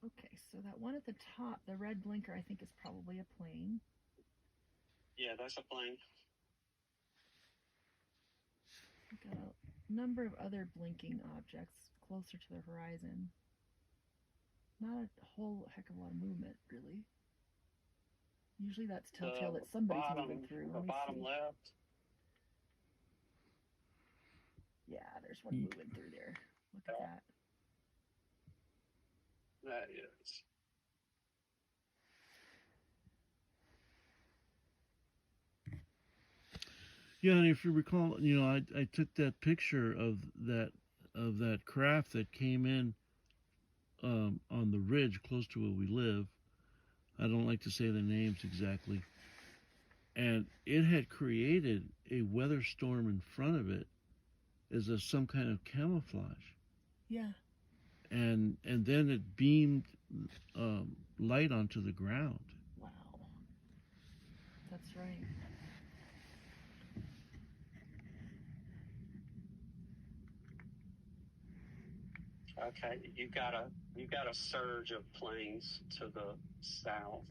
Okay, so that one at the top, the red blinker, I think is probably a plane. Yeah, that's a plane. We've got a number of other blinking objects closer to the horizon. Not a whole heck of a lot of movement, really. Usually that's telltale that somebody's moving through. The bottom left. Yeah, there's one moving through there. Look at that. That is. Yeah, and if you recall, I took that picture of that craft that came in on the ridge close to where we live. I don't like to say the names exactly. And it had created a weather storm in front of it as some kind of camouflage. Yeah. and then it beamed light onto the ground. Wow. That's right. Okay, you've got a surge of planes to the south,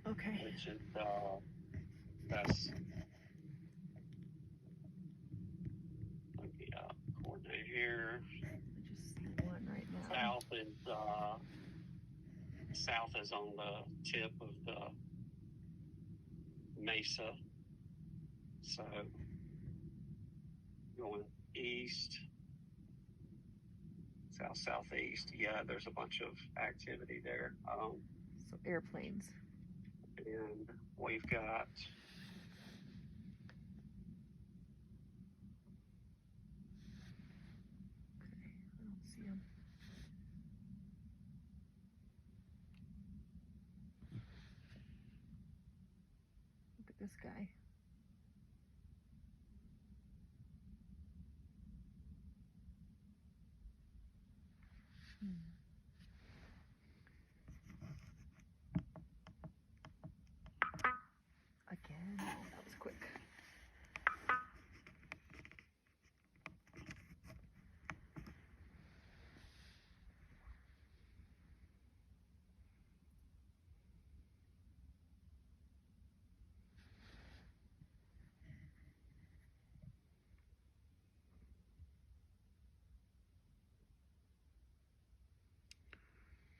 Okay. which is that's let me coordinate here. I just see one right now. South is on the tip of the mesa, so going east, southeast. Yeah, there's a bunch of activity there. So airplanes. And we've got I don't see them. Look at this guy. Again, oh, that was quick.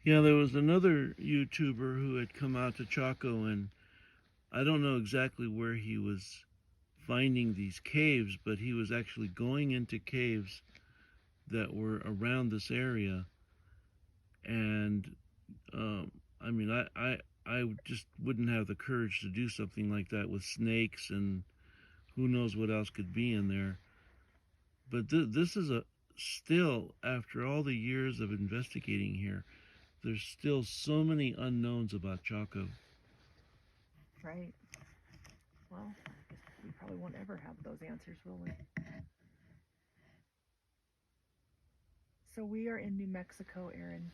Yeah, there was another YouTuber who had come out to Chaco, and I don't know exactly where he was finding these caves, but he was actually going into caves that were around this area. And I mean, I just wouldn't have the courage to do something like that with snakes and who knows what else could be in there. But this is still, after all the years of investigating here, there's still so many unknowns about Chaco. Right. Well, I guess we probably won't ever have those answers, will we? So we are in New Mexico, Aaron.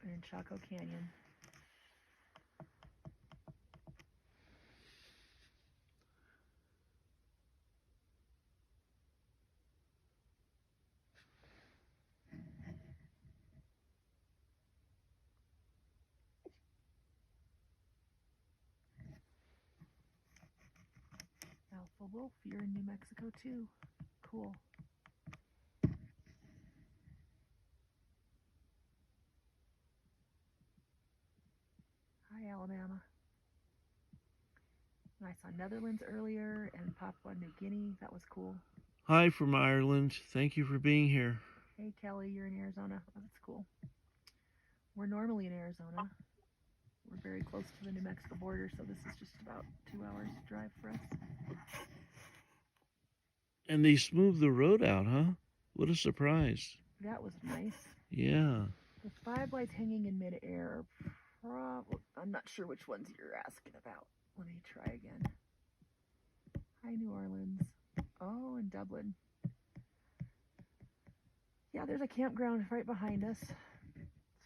In Chaco Canyon. Alpha Wolf, you're in New Mexico too. Cool. Hi, Alabama. I saw Netherlands earlier and Papua New Guinea. That was cool. Hi from Ireland. Thank you for being here. Hey, Kelly, you're in Arizona. Oh, that's cool. We're normally in Arizona. We're very close to the New Mexico border, so this is just about 2 hours drive for us. And they smoothed the road out, huh? What a surprise. That was nice. Yeah. The 5 lights hanging in midair are I'm not sure which ones you're asking about. Let me try again. Hi, New Orleans. Oh, and Dublin. Yeah, there's a campground right behind us.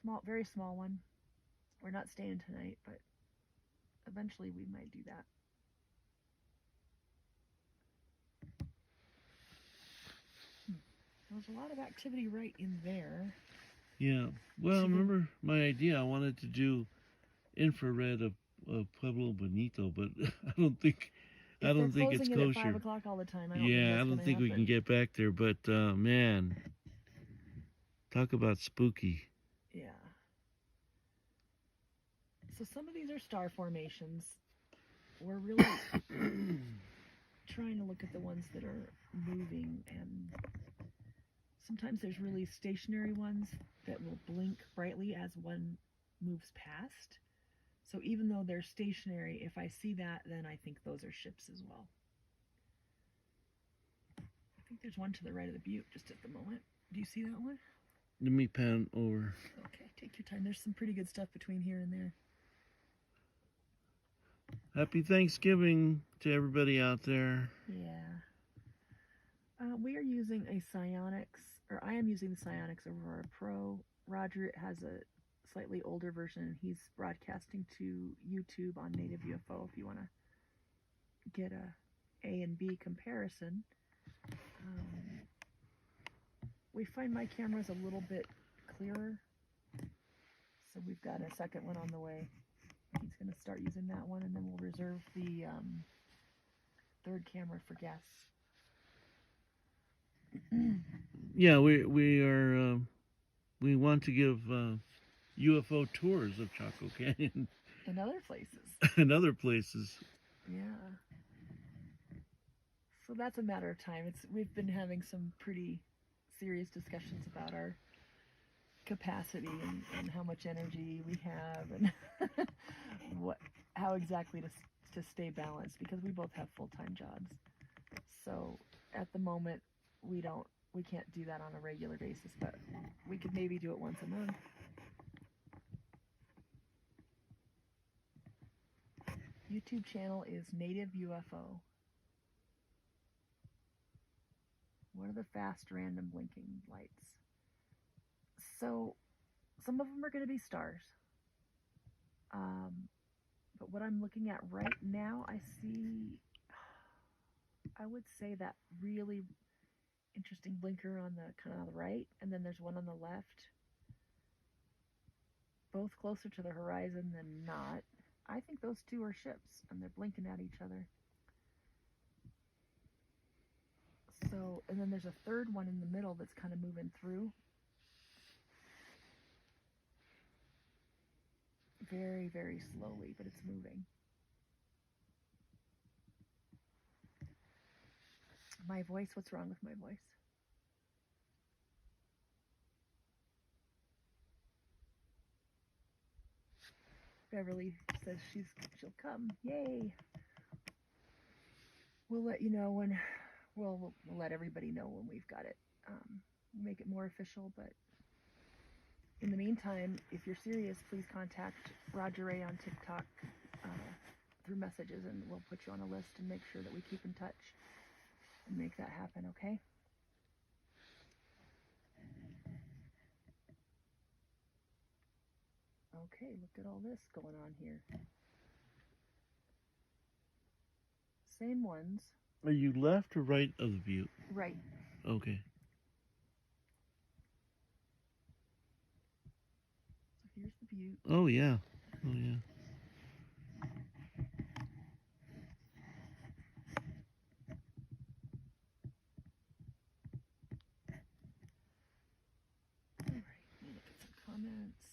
Small, very small one. We're not staying tonight, but eventually we might do that. There's a lot of activity right in there. Yeah. Well, remember my idea? I wanted to do infrared of Pueblo Bonito, but I don't think it's It kosher. at 5 o'clock all the time. I don't think we can get back there. But man, talk about spooky. Yeah. So some of these are star formations. We're really trying to look at the ones that are moving, and sometimes there's really stationary ones that will blink brightly as one moves past. So even though they're stationary, if I see that, then I think those are ships as well. I think there's one to the right of the butte just at the moment. Do you see that one? Let me pan over. Okay, take your time. There's some pretty good stuff between here and there. Happy Thanksgiving to everybody out there. Yeah. We are using a Psionics or I am using the Psionics Aurora Pro. Roger has a slightly older version, and he's broadcasting to YouTube on Native UFO if you want to get a and B comparison. We find my camera's a little bit clearer, so we've got a second one on the way. He's going to start using that one, and then we'll reserve the third camera for guests. Yeah, we are we want to give UFO tours of Chaco Canyon And other places. and other places. Yeah. So that's a matter of time. We've been having some pretty serious discussions about our capacity and how much energy we have and how exactly to stay balanced, because we both have full-time jobs. So at the moment we can't do that on a regular basis, but we could maybe do it once a month. YouTube channel is Native UFO. What are the fast random blinking lights? So some of them are going to be stars. But what I'm looking at right now, I would say that really interesting blinker on the kind of on the right, and then there's one on the left. Both closer to the horizon than not. I think those two are ships, and they're blinking at each other. So, and then there's a third one in the middle that's kind of moving through. Very, very slowly, but it's moving. My voice, what's wrong with my voice? Beverly says she'll come. Yay! We'll let you know when. We'll let everybody know when we've got it. Make it more official, but in the meantime, if you're serious, please contact Roger Ray on TikTok through messages, and we'll put you on a list and make sure that we keep in touch and make that happen, okay? Okay, look at all this going on here. Same ones. Are you left or right of the butte? Right. Okay. So here's the butte. Oh yeah. Oh yeah. All right, let me look at some comments.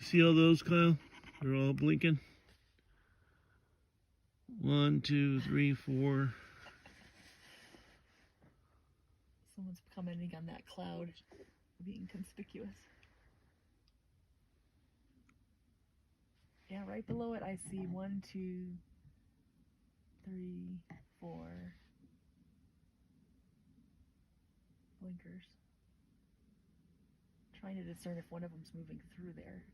See all those, Kyle? They're all blinking. 1, 2, 3, 4. Someone's commenting on that cloud being conspicuous. Yeah, right below it I see 1, 2, 3, 4 blinkers. Trying to discern if one of them's moving through there.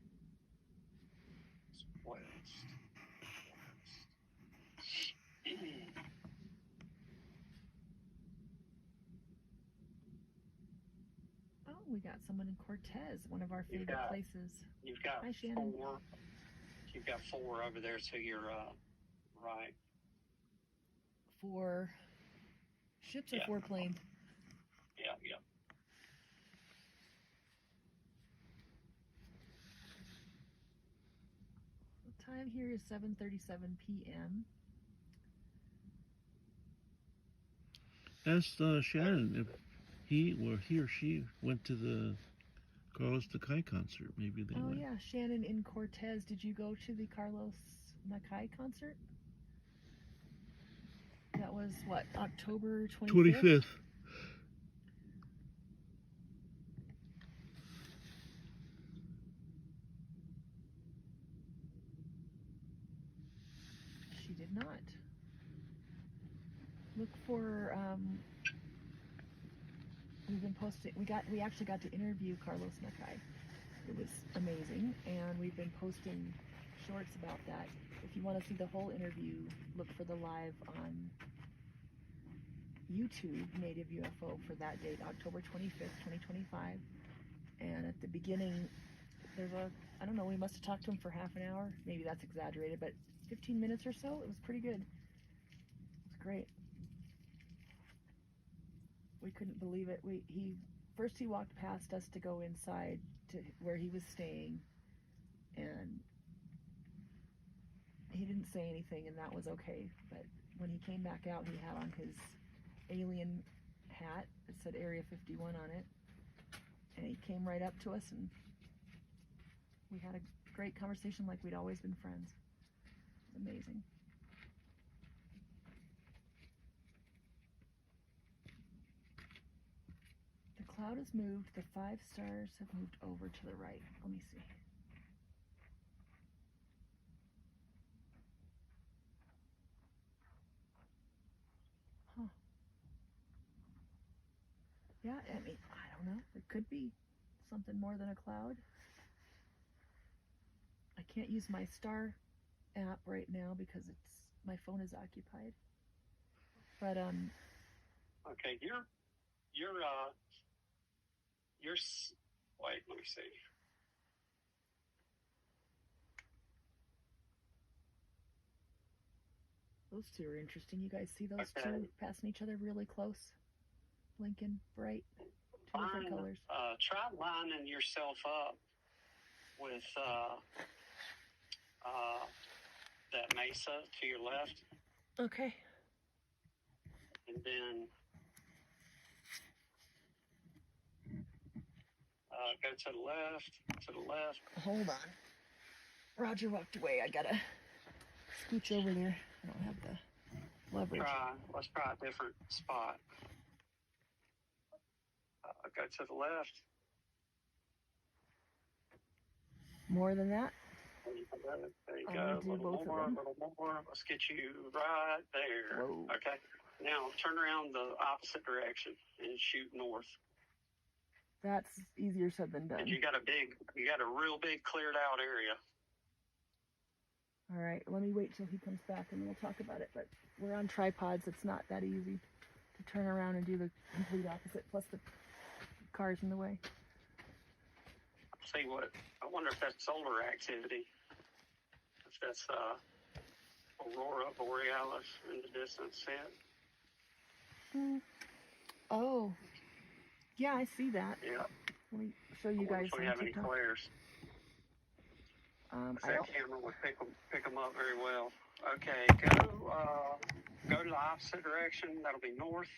Oh, we got someone in Cortez, one of our favorite places. You've got Hi, Shannon. 4. You've got 4 over there to your right. 4 ships or Yeah. 4 planes? Yeah, yeah. The time here is 7:37 p.m. Ask Shannon if he or she went to the Carlos Takai concert. Maybe they went. Oh yeah, Shannon in Cortez. Did you go to the Carlos Nakai concert? That was what, October 25th? 25th. She did not. Look for we've been posting. We actually got to interview Carlos Nakai. It was amazing, and we've been posting shorts about that. If you want to see the whole interview, look for the live on YouTube Native UFO for that date, October 25th, 2025. And at the beginning, there's I don't know, we must have talked to him for half an hour. Maybe that's exaggerated, but 15 minutes or so. It was pretty good. It was great. We couldn't believe it. He walked past us to go inside to where he was staying, and he didn't say anything, and that was okay. But when he came back out, he had on his alien hat that said Area 51 on it, and he came right up to us, and we had a great conversation like we'd always been friends. It was amazing. The cloud has moved. The 5 stars have moved over to the right. Let me see. Huh. Yeah, I mean, I don't know. It could be something more than a cloud. I can't use my star app right now because my phone is occupied. But Okay, wait, let me see. Those two are interesting. You guys see those Okay. two passing each other really close? Blinking bright. Two different colors. Try lining yourself up with that mesa to your left, Okay. and then go to the left. Hold on. Roger walked away. I gotta scooch over there. I don't have the leverage. Let's try a different spot. Go to the left. More than that? There you I'm go. gonna A do little both of more, them. a little more. Let's get you right there. Whoa. Okay. Now turn around the opposite direction and shoot north. That's easier said than done. And you got a real big cleared out area. All right, let me wait till he comes back and we'll talk about it. But we're on tripods. It's not that easy to turn around and do the complete opposite. Plus the car's in the way. See what? I wonder if that's solar activity. If that's aurora borealis in the distance yet. Oh, yeah, I see that. Yeah. Let me show you guys If we on have any TikTok. flares. I That don't. camera would pick them up very well. Okay, go to the opposite direction. That'll be north.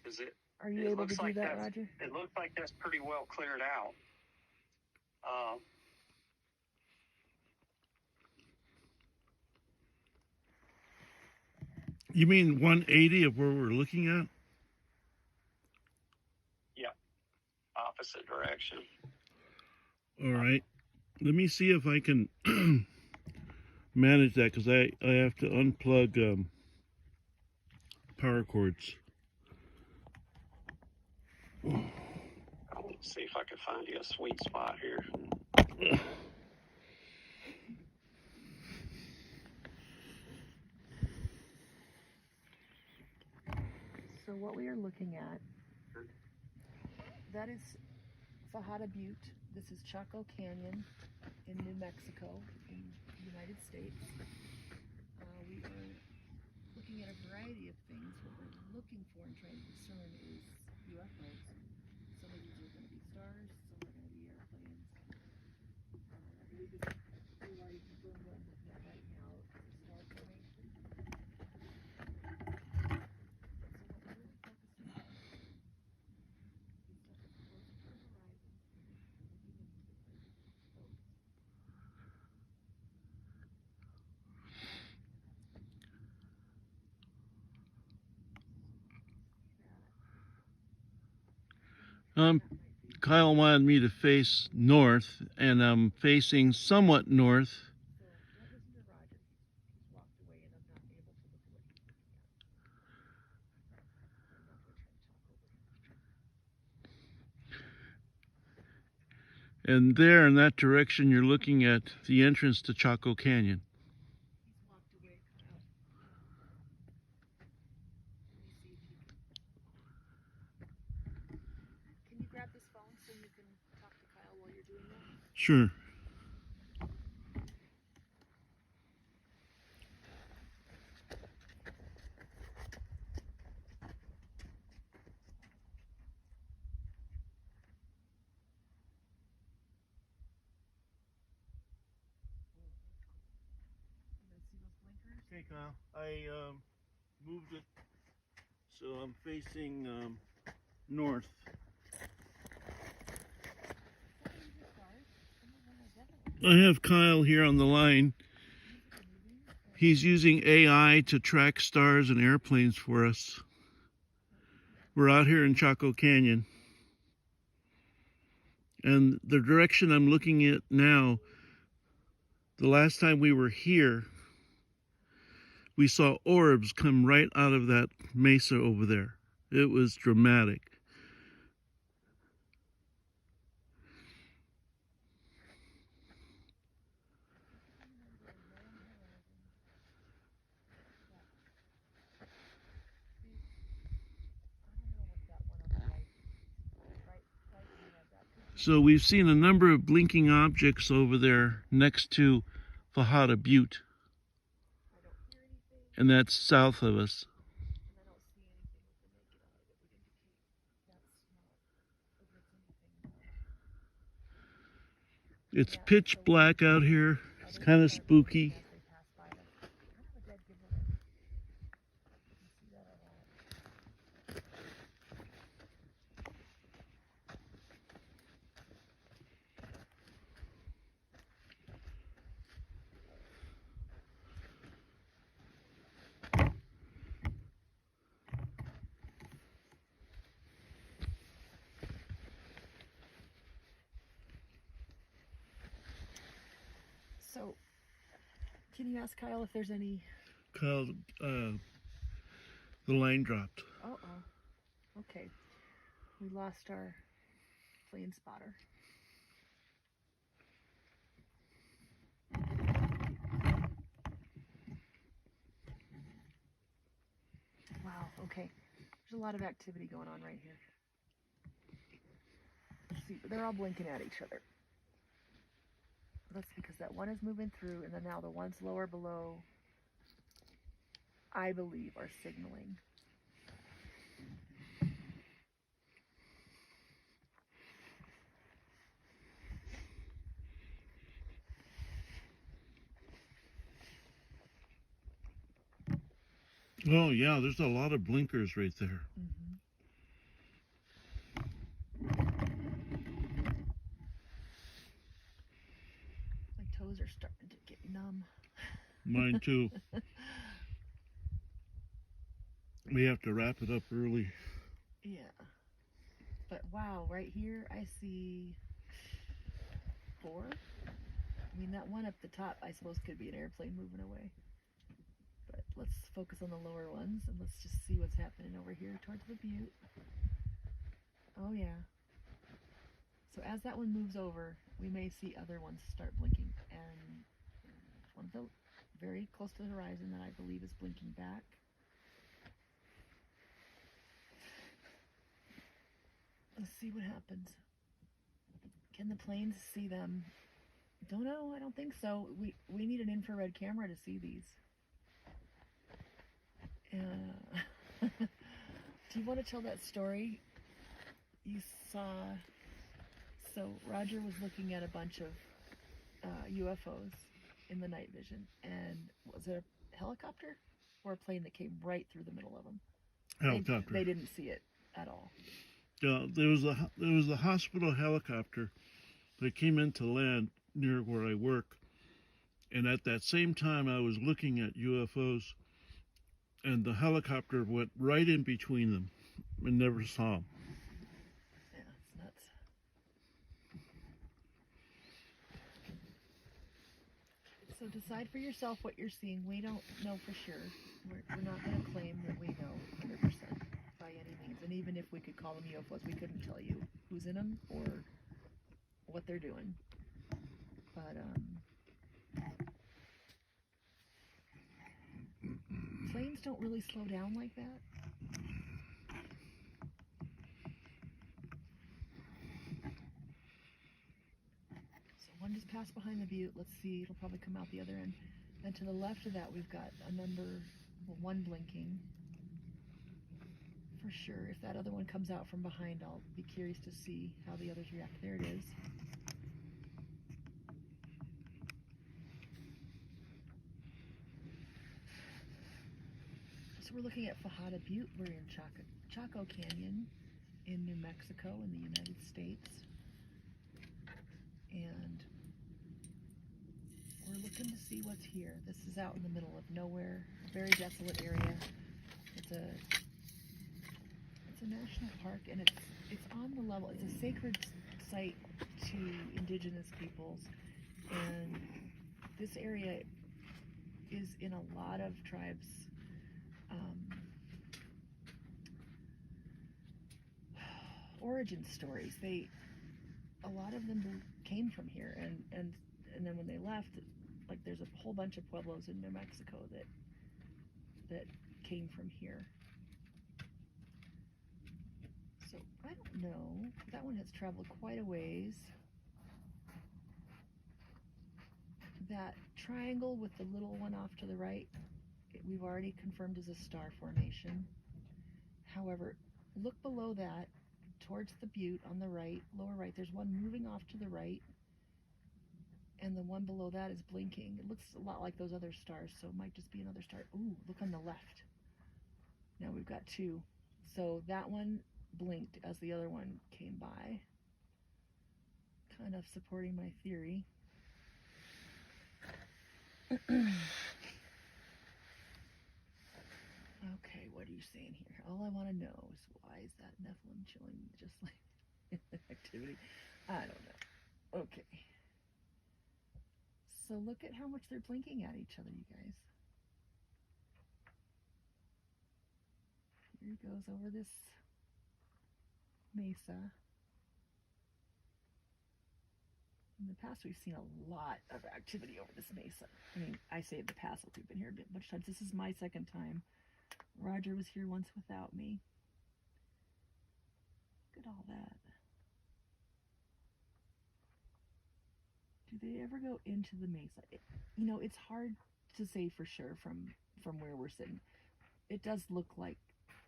Is it? Are you able to do that, Roger? It looks like that's pretty well cleared out. You mean 180 of where we're looking at? Yeah, opposite direction. All right. Let me see if I can manage that, because I have to unplug power cords. I'll see if I can find you a sweet spot here. So what we are looking at, that is Fajada Butte. This is Chaco Canyon in New Mexico, in the United States. We are looking at a variety of things. What we're looking for and trying to discern is UFOs. Some of these are going to be stars, some are going to be airplanes. I believe this blue light is the one we're looking at right now. It's a star formation. Kyle wanted me to face north, and I'm facing somewhat north. So don't listen to Roger. He's walked away and I'm not able to look at what he's looking at. I'm not going to try to talk over him. And there in that direction, you're looking at the entrance to Chaco Canyon. He's walked away, Kyle. so you can talk to Kyle while you're doing that? Sure. You guys see those blinkers? Okay, Kyle. I moved it so I'm facing north. I have Kyle here on the line. He's using AI to track stars and airplanes for us. We're out here in Chaco Canyon. And the direction I'm looking at now, the last time we were here, we saw orbs come right out of that mesa over there. It was dramatic. So we've seen a number of blinking objects over there next to Fajada Butte. And that's south of us. It's pitch black out here. It's kind of spooky. So, can you ask Kyle if there's any... Kyle, the line dropped. Uh-oh. Okay. We lost our plane spotter. Wow, okay. There's a lot of activity going on right here. Let's see, they're all blinking at each other. That's because that one is moving through, and then now the ones lower below, I believe, are signaling. Oh yeah, there's a lot of blinkers right there. Mm-hmm. My toes are starting to get numb. Mine too. We have to wrap it up early. Yeah. But wow, right here I see 4. I mean, that one up the top, I suppose, could be an airplane moving away. But let's focus on the lower ones, and let's just see what's happening over here towards the butte. Oh, yeah. So as that one moves over, we may see other ones start blinking. And one of the very close to the horizon that I believe is blinking back. Let's see what happens. Can the planes see them? Don't know. I don't think so. We need an infrared camera to see these. Do you want to tell that story? You saw... So Roger was looking at a bunch of UFOs in the night vision. And was it a helicopter or a plane that came right through the middle of them? Helicopter. They didn't see it at all. There was a hospital helicopter that came into land near where I work, and at that same time I was looking at UFOs, and the helicopter went right in between them and never saw them. Yeah, it's nuts. So decide for yourself what you're seeing. We don't know for sure. We're not going to claim that we know 100% by any means. And even if we could call them UFOs, we couldn't tell you who's in them or what they're doing. But planes don't really slow down like that. one just passed behind the butte. Let's see, it'll probably come out the other end. Then to the left of that, we've got a number, well, one blinking. For sure, if that other one comes out from behind, I'll be curious to see how the others react. There it is. So we're looking at Fajada Butte. We're in Chaco Canyon in New Mexico in the United States. And we're looking to see what's here. This is out in the middle of nowhere, a very desolate area. It's a national park, and it's on the level. It's a sacred site to indigenous peoples, and this area is in a lot of tribes' origin stories. A lot of them came from here, and then when they left, like there's a whole bunch of pueblos in New Mexico that came from here. So I don't know. That one has traveled quite a ways. That triangle with the little one off to the right, we've already confirmed is a star formation. However, look below that towards the butte on the right, lower right. There's one moving off to the right, and the one below that is blinking. It looks a lot like those other stars, so it might just be another star. Ooh, look on the left. Now we've got two. So that one blinked as the other one came by, kind of supporting my theory. Okay, what are you saying here? All I want to know is why is that Nephilim chilling just like activity? I don't know. Okay. So look at how much they're blinking at each other, you guys. Here he goes over this mesa. In the past, we've seen a lot of activity over this mesa. I mean, I say in the past, we've been here a bunch of times. This is my second time. Roger was here once without me. Look at all that. Do they ever go into the mesa? It's hard to say for sure from where we're sitting. It does look like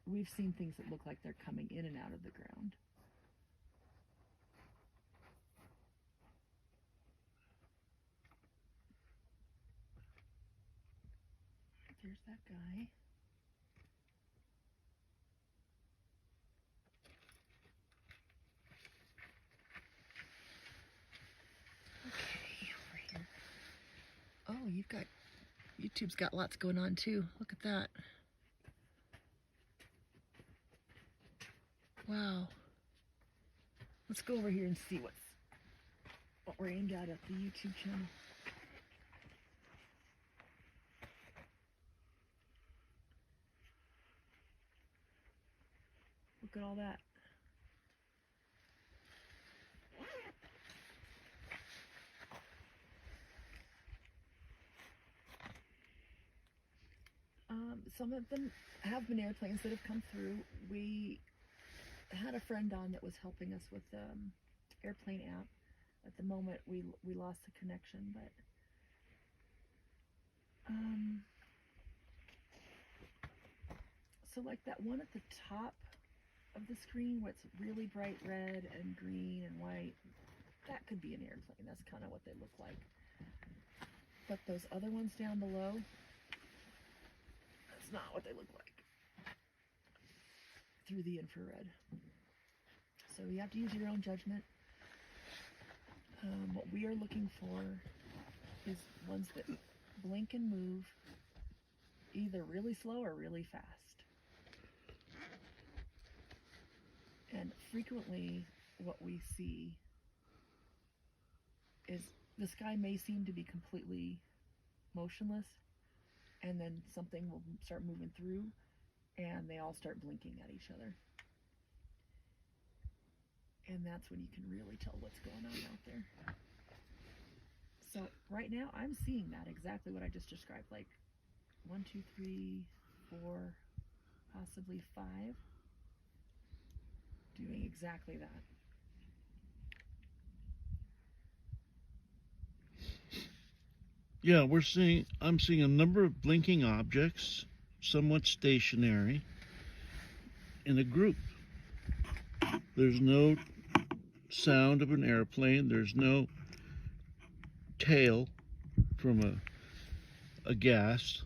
we've seen things that look like they're coming in and out of the ground. There's that guy. Okay, over here. Oh, YouTube's got lots going on too. Look at that. Wow. Let's go over here and see what we're aimed at the YouTube channel. Look at all that. Some of them have been airplanes that have come through. We had a friend on that was helping us with the airplane app. At the moment, we lost the connection, but so like that one at the top of the screen where it's really bright red and green and white, that could be an airplane. That's kind of what they look like. But those other ones down below, that's not what they look like through the infrared. So you have to use your own judgment. What we are looking for is ones that blink and move either really slow or really fast. And frequently what we see is the sky may seem to be completely motionless, and then something will start moving through and they all start blinking at each other. And that's when you can really tell what's going on out there. So right now I'm seeing that exactly what I just described, like 1, 2, 3, 4, possibly 5, doing exactly that. Yeah, I'm seeing a number of blinking objects, somewhat stationary, in a group. There's no sound of an airplane. There's no tail from a gas.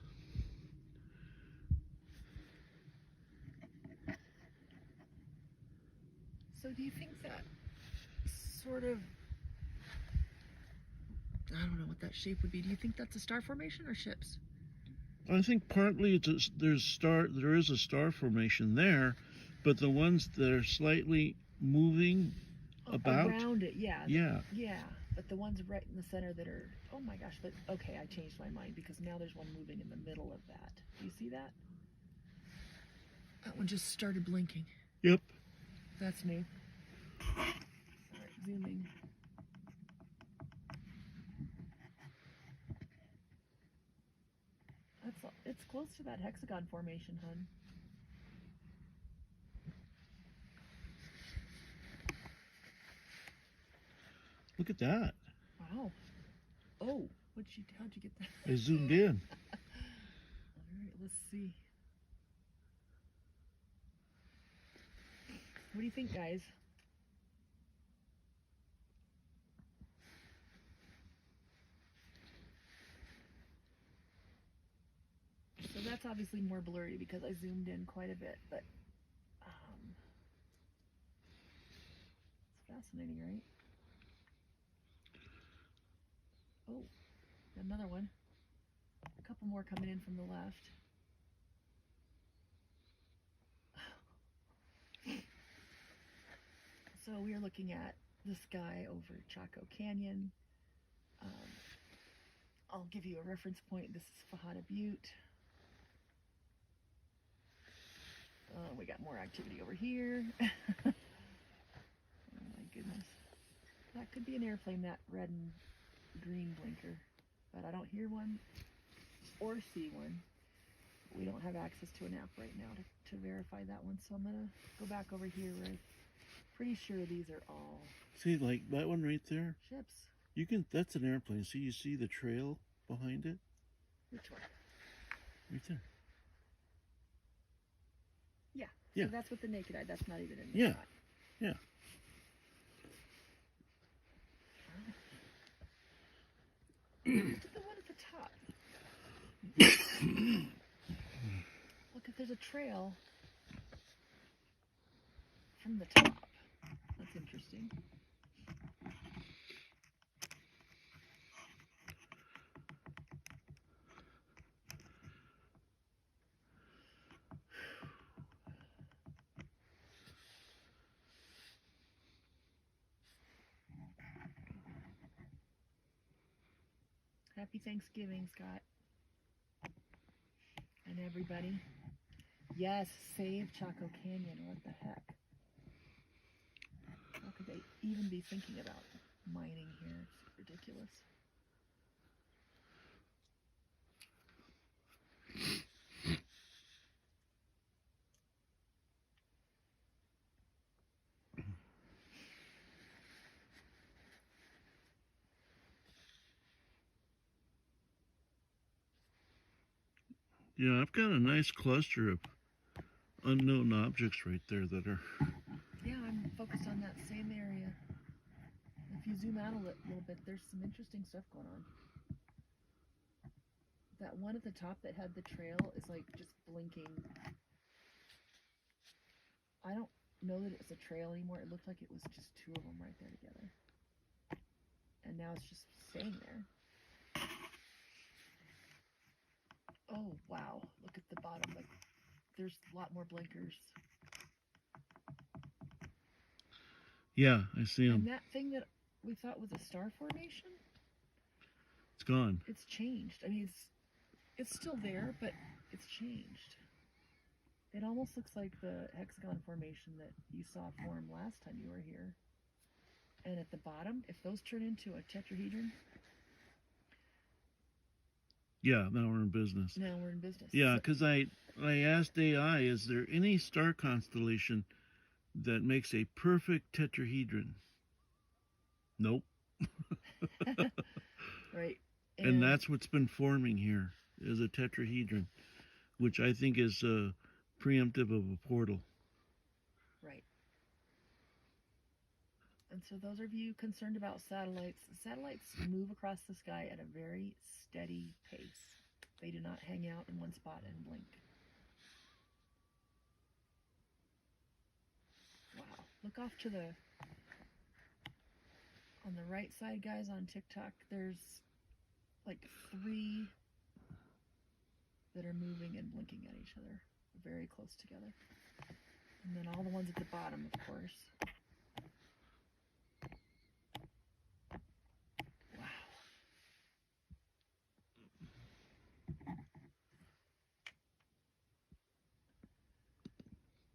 So do you think that sort of, I don't know what that shape would be. Do you think that's a star formation or ships? I think partly there is a star formation there, but the ones that are slightly moving about around it, yeah. Yeah. Yeah, but the ones right in the center that are, oh my gosh, but okay, I changed my mind because now there's one moving in the middle of that. Do you see that? That one just started blinking. Yep. That's new. Alright, zooming. It's close to that hexagon formation, hun. Look at that. Wow. Oh, how'd you get that? I zoomed in. Alright, let's see. What do you think, guys? So that's obviously more blurry because I zoomed in quite a bit, but it's fascinating, right? Oh, another one. A couple more coming in from the left. So we are looking at the sky over Chaco Canyon. I'll give you a reference point. This is Fajada Butte. We got more activity over here. Oh my goodness. That could be an airplane, that red and green blinker. But I don't hear one or see one. We don't have access to an app right now to verify that one. So I'm going to go back over here where I'm pretty sure these are all See, like that one right there? ships. That's an airplane. See, you see the trail behind it? Which one? Right there. Yeah. Yeah. So that's with the naked eye. That's not even in the Yeah. shot. Yeah. Look at the one at the top. Look, if there's a trail from the top. That's interesting. Happy Thanksgiving, Scott. And everybody. Yes, save Chaco Canyon. What the heck? How could they even be thinking about mining here? It's ridiculous. Yeah, I've got a nice cluster of unknown objects right there that are... Yeah, I'm focused on that same area. If you zoom out a little bit, there's some interesting stuff going on. That one at the top that had the trail is like just blinking. I don't know that it's a trail anymore. It looked like it was just two of them right there together. And now it's just staying there. Oh, wow. Look at the bottom. Like, there's a lot more blinkers. Yeah, I see them. And that thing that we thought was a star formation, It's gone. it's changed. I mean, it's still there, but it's changed. It almost looks like the hexagon formation that you saw form last time you were here. And at the bottom, if those turn into a tetrahedron, Yeah, now we're in business. now we're in business. Yeah, because I asked AI, is there any star constellation that makes a perfect tetrahedron? Nope. Right. And that's what's been forming here, is a tetrahedron, which I think is preemptive of a portal. Right. And so those of you concerned about satellites move across the sky at a very steady pace. They do not hang out in one spot and blink. Wow. Look off to the, on the right side, guys, on TikTok, there's like 3 that are moving and blinking at each other, very close together. And then all the ones at the bottom, of course. Wow.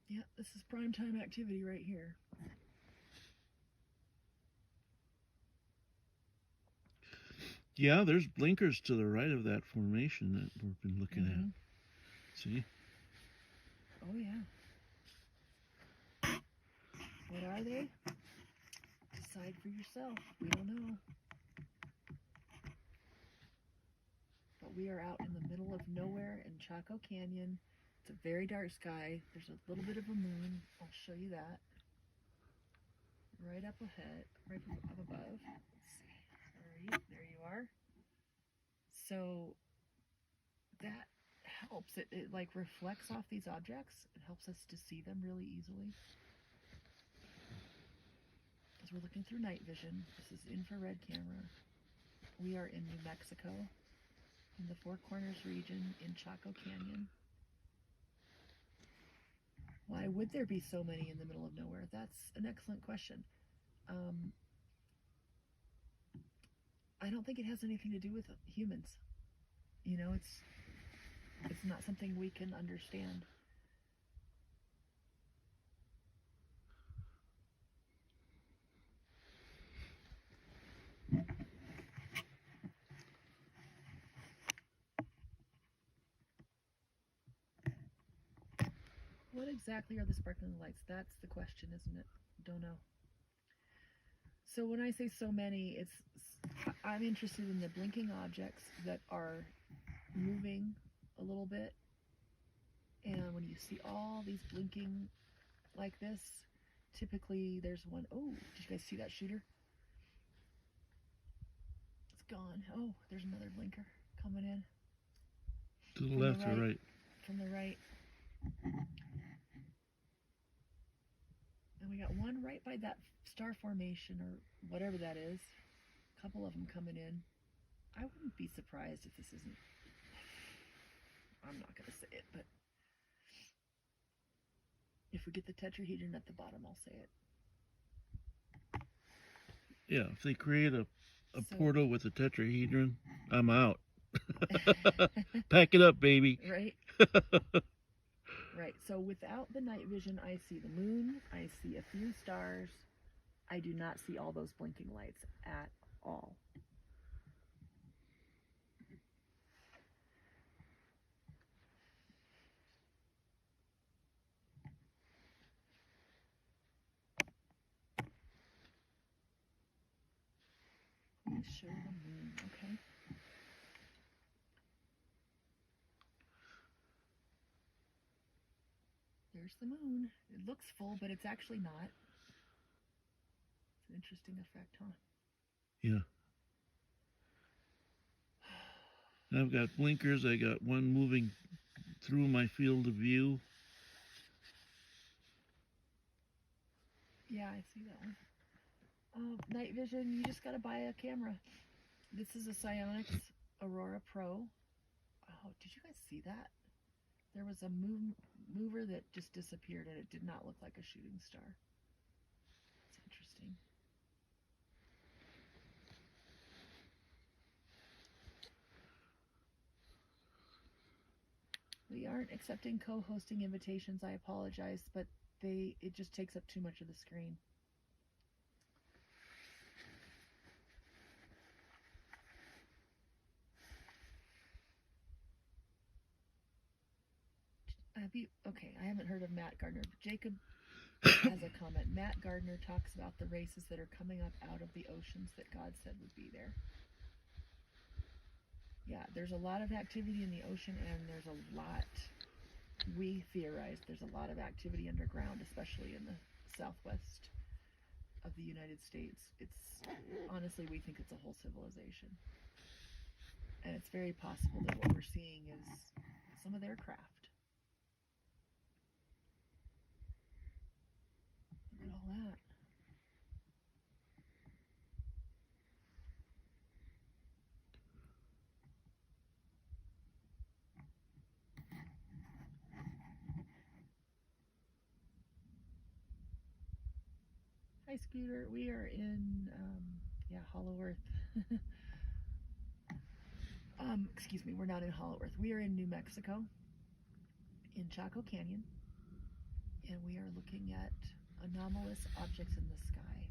Yeah, this is prime time activity right here. Yeah, there's blinkers to the right of that formation that we've been looking at. See? Oh, yeah. What are they? Decide for yourself. We don't know. But we are out in the middle of nowhere in Chaco Canyon. It's a very dark sky. There's a little bit of a moon. I'll show you that. Right up ahead, right up above. Let's see. All right, there you are. So that helps. It like reflects off these objects. It helps us to see them really easily. As we're looking through night vision, this is infrared camera. We are in New Mexico, in the Four Corners region in Chaco Canyon. Why would there be so many in the middle of nowhere? That's an excellent question. I don't think it has anything to do with humans. You know, it's not something we can understand. What exactly are the sparkling lights? That's the question, isn't it? Don't know. So when I say so many, I'm interested in the blinking objects that are moving a little bit. And when you see all these blinking like this, typically there's one. Oh, did you guys see that shooter? It's gone. Oh, there's another blinker coming in. To the left or right? From the right. And we got one right by that star formation or whatever that is. A couple of them coming in. I wouldn't be surprised if this isn't. I'm not going to say it, but if we get the tetrahedron at the bottom, I'll say it. Yeah, if they create a portal with a tetrahedron, I'm out. Pack it up, baby. Right? Right. So without the night vision, I see the moon. I see a few stars. I do not see all those blinking lights at all. Please show the moon. Okay. There's the moon. It looks full, but it's actually not. It's an interesting effect, huh? Yeah. I've got blinkers. I got one moving through my field of view. Yeah, I see that one. Night vision, you just got to buy a camera. This is a Psionics Aurora Pro. Oh, did you guys see that? There was a mover that just disappeared and it did not look like a shooting star. It's interesting. We aren't accepting co-hosting invitations. I apologize, but it just takes up too much of the screen. Okay, I haven't heard of Matt Gardner. Jacob has a comment. Matt Gardner talks about the races that are coming up out of the oceans that God said would be there. Yeah, there's a lot of activity in the ocean, and there's a lot, we theorize, there's a lot of activity underground, especially in the southwest of the United States. It's, honestly, we think it's a whole civilization. And it's very possible that what we're seeing is some of their craft. Look at all that. Hi, Scooter. We are in, Hollow Earth. Excuse me, we're not in Hollow Earth. We are in New Mexico, in Chaco Canyon, and we are looking at anomalous objects in the sky.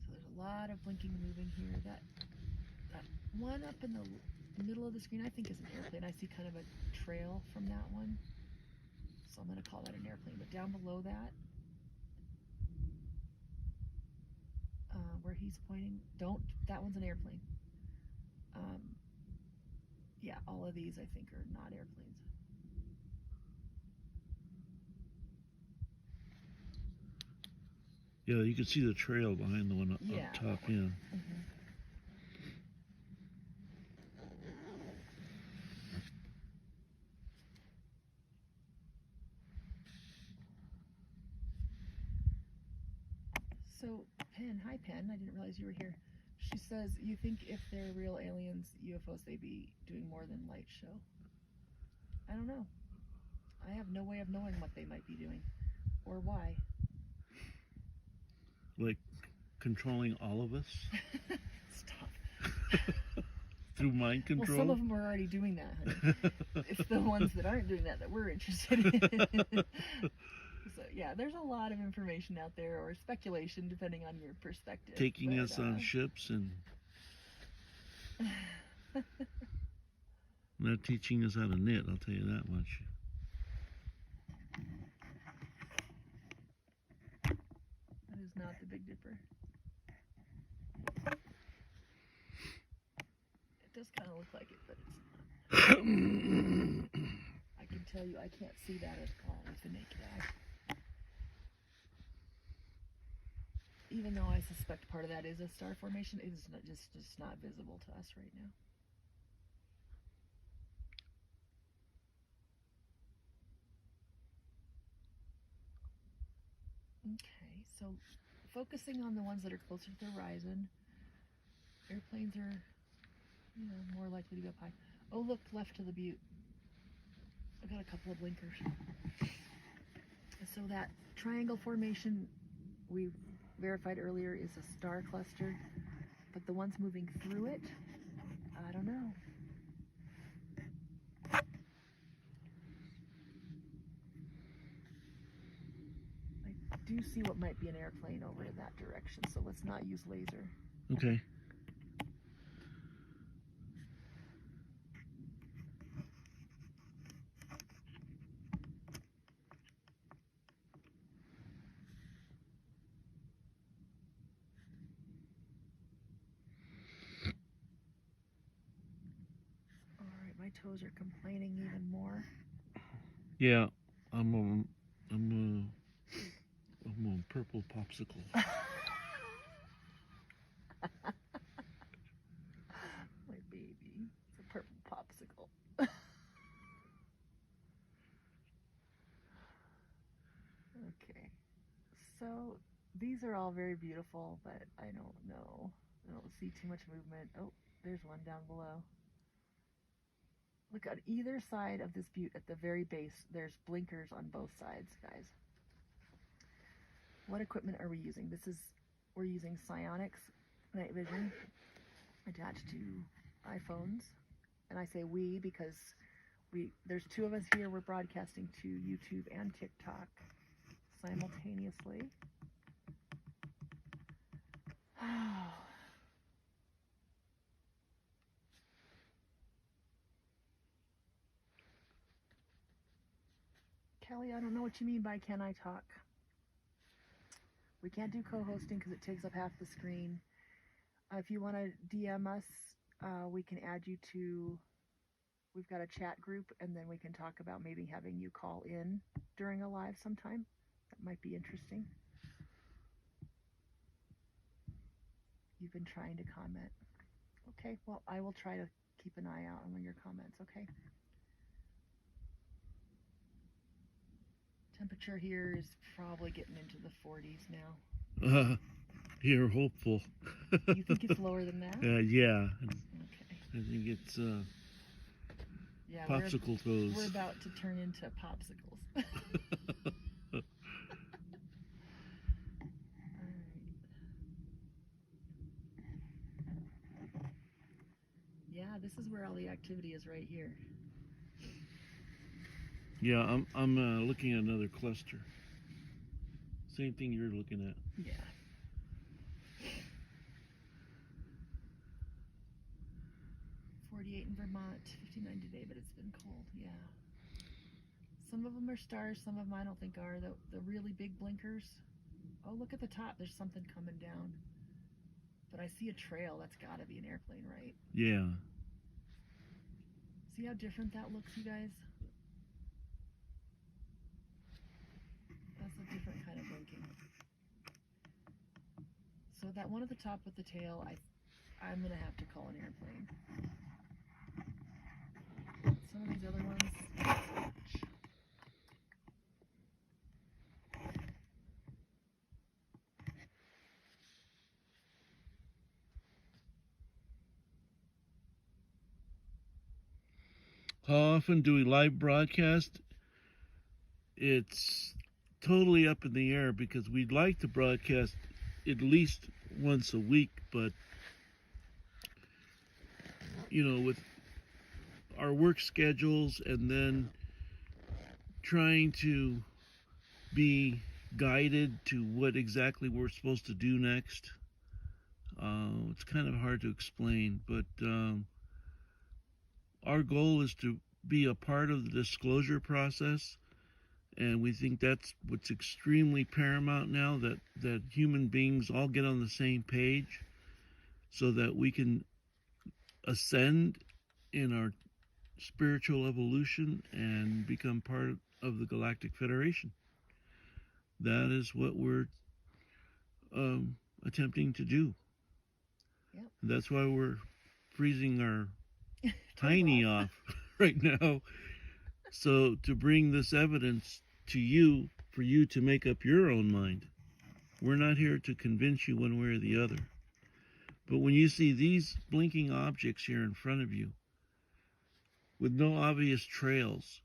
So there's a lot of blinking and moving here. That one up in the middle of the screen, I think, is an airplane. I see kind of a trail from that one, so I'm going to call that an airplane. But down below that, where he's pointing, that one's an airplane. Yeah, all of these I think are not airplanes. Yeah, you can see the trail behind the one up top. Yeah. Mm-hmm. So, Pen, hi Pen, I didn't realize you were here. She says, you think if they're real aliens, UFOs, they'd be doing more than light show? I don't know. I have no way of knowing what they might be doing or why. Like controlling all of us? Stop. Through mind control? Well, some of them are already doing that, honey. It's the ones that aren't doing that we're interested in. So, yeah, there's a lot of information out there, or speculation, depending on your perspective. Taking us on ships and not teaching us how to knit, I'll tell you that much. That is not the Big Dipper. It does kind of look like it, but it's not. I can tell you, I can't see that at all with the naked eye. Even though I suspect part of that is a star formation, it is not, just not visible to us right now. Okay, so focusing on the ones that are closer to the horizon, airplanes are, more likely to go up high. Oh, look, left to the butte. I got a couple of blinkers. So that triangle formation we verified earlier is a star cluster, but the ones moving through it, I don't know. I do see what might be an airplane over in that direction, so let's not use laser. Okay. My toes are complaining even more. Yeah, I'm a purple popsicle. My baby, it's a purple popsicle. Okay, so these are all very beautiful, but I don't know. I don't see too much movement. Oh, there's one down below. Look, on either side of this butte at the very base, there's blinkers on both sides, guys. What equipment are we using? We're using Psionics night vision attached to iPhones. And I say we because there's two of us here. We're broadcasting to YouTube and TikTok simultaneously. Kelly, I don't know what you mean by can I talk? We can't do co-hosting because it takes up half the screen. If you want to DM us, we can add you to. We've got a chat group, and then we can talk about maybe having you call in during a live sometime. That might be interesting. You've been trying to comment. Okay, well, I will try to keep an eye out on your comments, okay? Temperature here is probably getting into the 40s now. You're hopeful. You think it's lower than that? Yeah. Okay. I think it's Yeah, popsicle toes. We're about to turn into popsicles. Alright. Yeah, this is where all the activity is, right here. Yeah, I'm looking at another cluster. Same thing you're looking at. Yeah. In Vermont, 59 today, but it's been cold. Yeah. Some of them are stars, some of them I don't think are. The really big blinkers. Oh, look at the top. There's something coming down. But I see a trail. That's got to be an airplane, right? Yeah. See how different that looks, you guys? That's a different kind of blinking. So that one at the top with the tail, I'm going to have to call an airplane. Some of these other ones, not so much. How often do we live broadcast? It's totally up in the air because we'd like to broadcast at least once a week, but you know, with our work schedules and then trying to be guided to what exactly we're supposed to do next, it's kind of hard to explain, but our goal is to be a part of the disclosure process, and we think that's what's extremely paramount now, that human beings all get on the same page so that we can ascend in our spiritual evolution and become part of the Galactic Federation. That is what we're attempting to do. Yep. That's why we're freezing our tiny off right now. So to bring this evidence to you, for you to make up your own mind. We're not here to convince you one way or the other. But when you see these blinking objects here in front of you, with no obvious trails,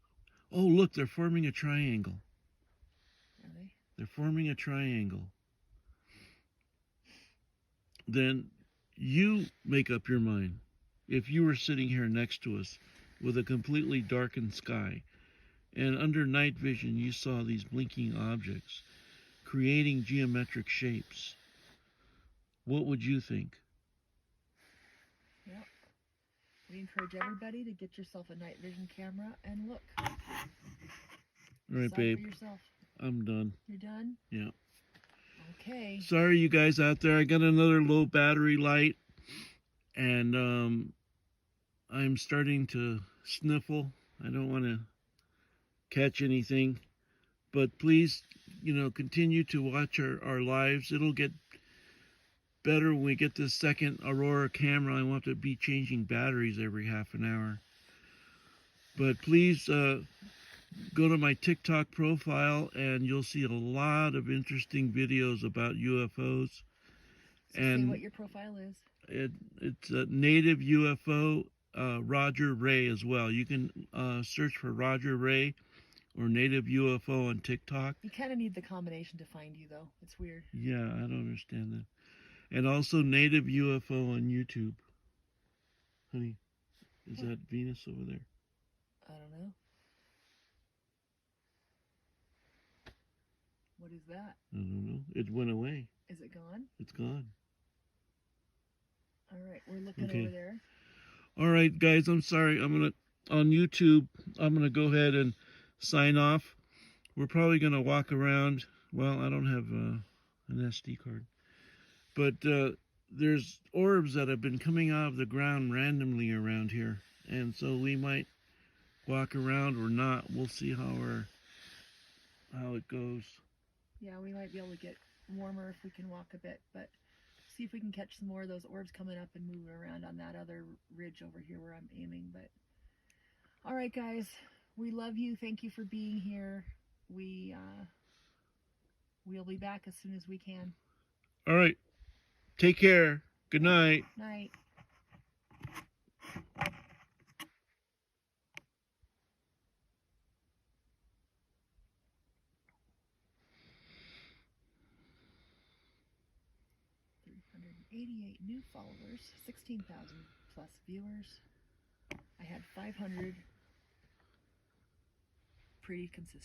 oh look, they're forming a triangle. Are they? They're forming a triangle. Then you make up your mind. If you were sitting here next to us with a completely darkened sky, and under night vision you saw these blinking objects creating geometric shapes, what would you think? Yep. We encourage everybody to get yourself a night vision camera and look. All right, Decide babe. for yourself. I'm done. You're done? Yeah. Okay. Sorry, you guys out there. I got another low battery light, and I'm starting to sniffle. I don't want to catch anything, but please, continue to watch our lives. It'll get better when we get this second Aurora camera. I won't have to be changing batteries every half an hour. But please go to my TikTok profile, and you'll see a lot of interesting videos about UFOs. So And say what your profile is. It's a Native UFO, Roger Ray as well. You can search for Roger Ray or Native UFO on TikTok. You kind of need the combination to find you, though. It's weird. Yeah, I don't understand that. And also Native UFO on YouTube. Honey, is that Venus over there? I don't know. What is that? I don't know. It went away. Is it gone? It's gone. All right, we're looking Okay. over there. All right, guys, I'm sorry. On YouTube, I'm going to go ahead and sign off. We're probably going to walk around. Well, I don't have an SD card. But there's orbs that have been coming out of the ground randomly around here, and so we might walk around or not. We'll see how it goes. Yeah, we might be able to get warmer if we can walk a bit, but see if we can catch some more of those orbs coming up and moving around on that other ridge over here where I'm aiming. But all right, guys, we love you. Thank you for being here. We'll be back as soon as we can. All right. Take care. Good night. Night. $388 new followers, 16,000 plus viewers. I had 500 pretty consistent.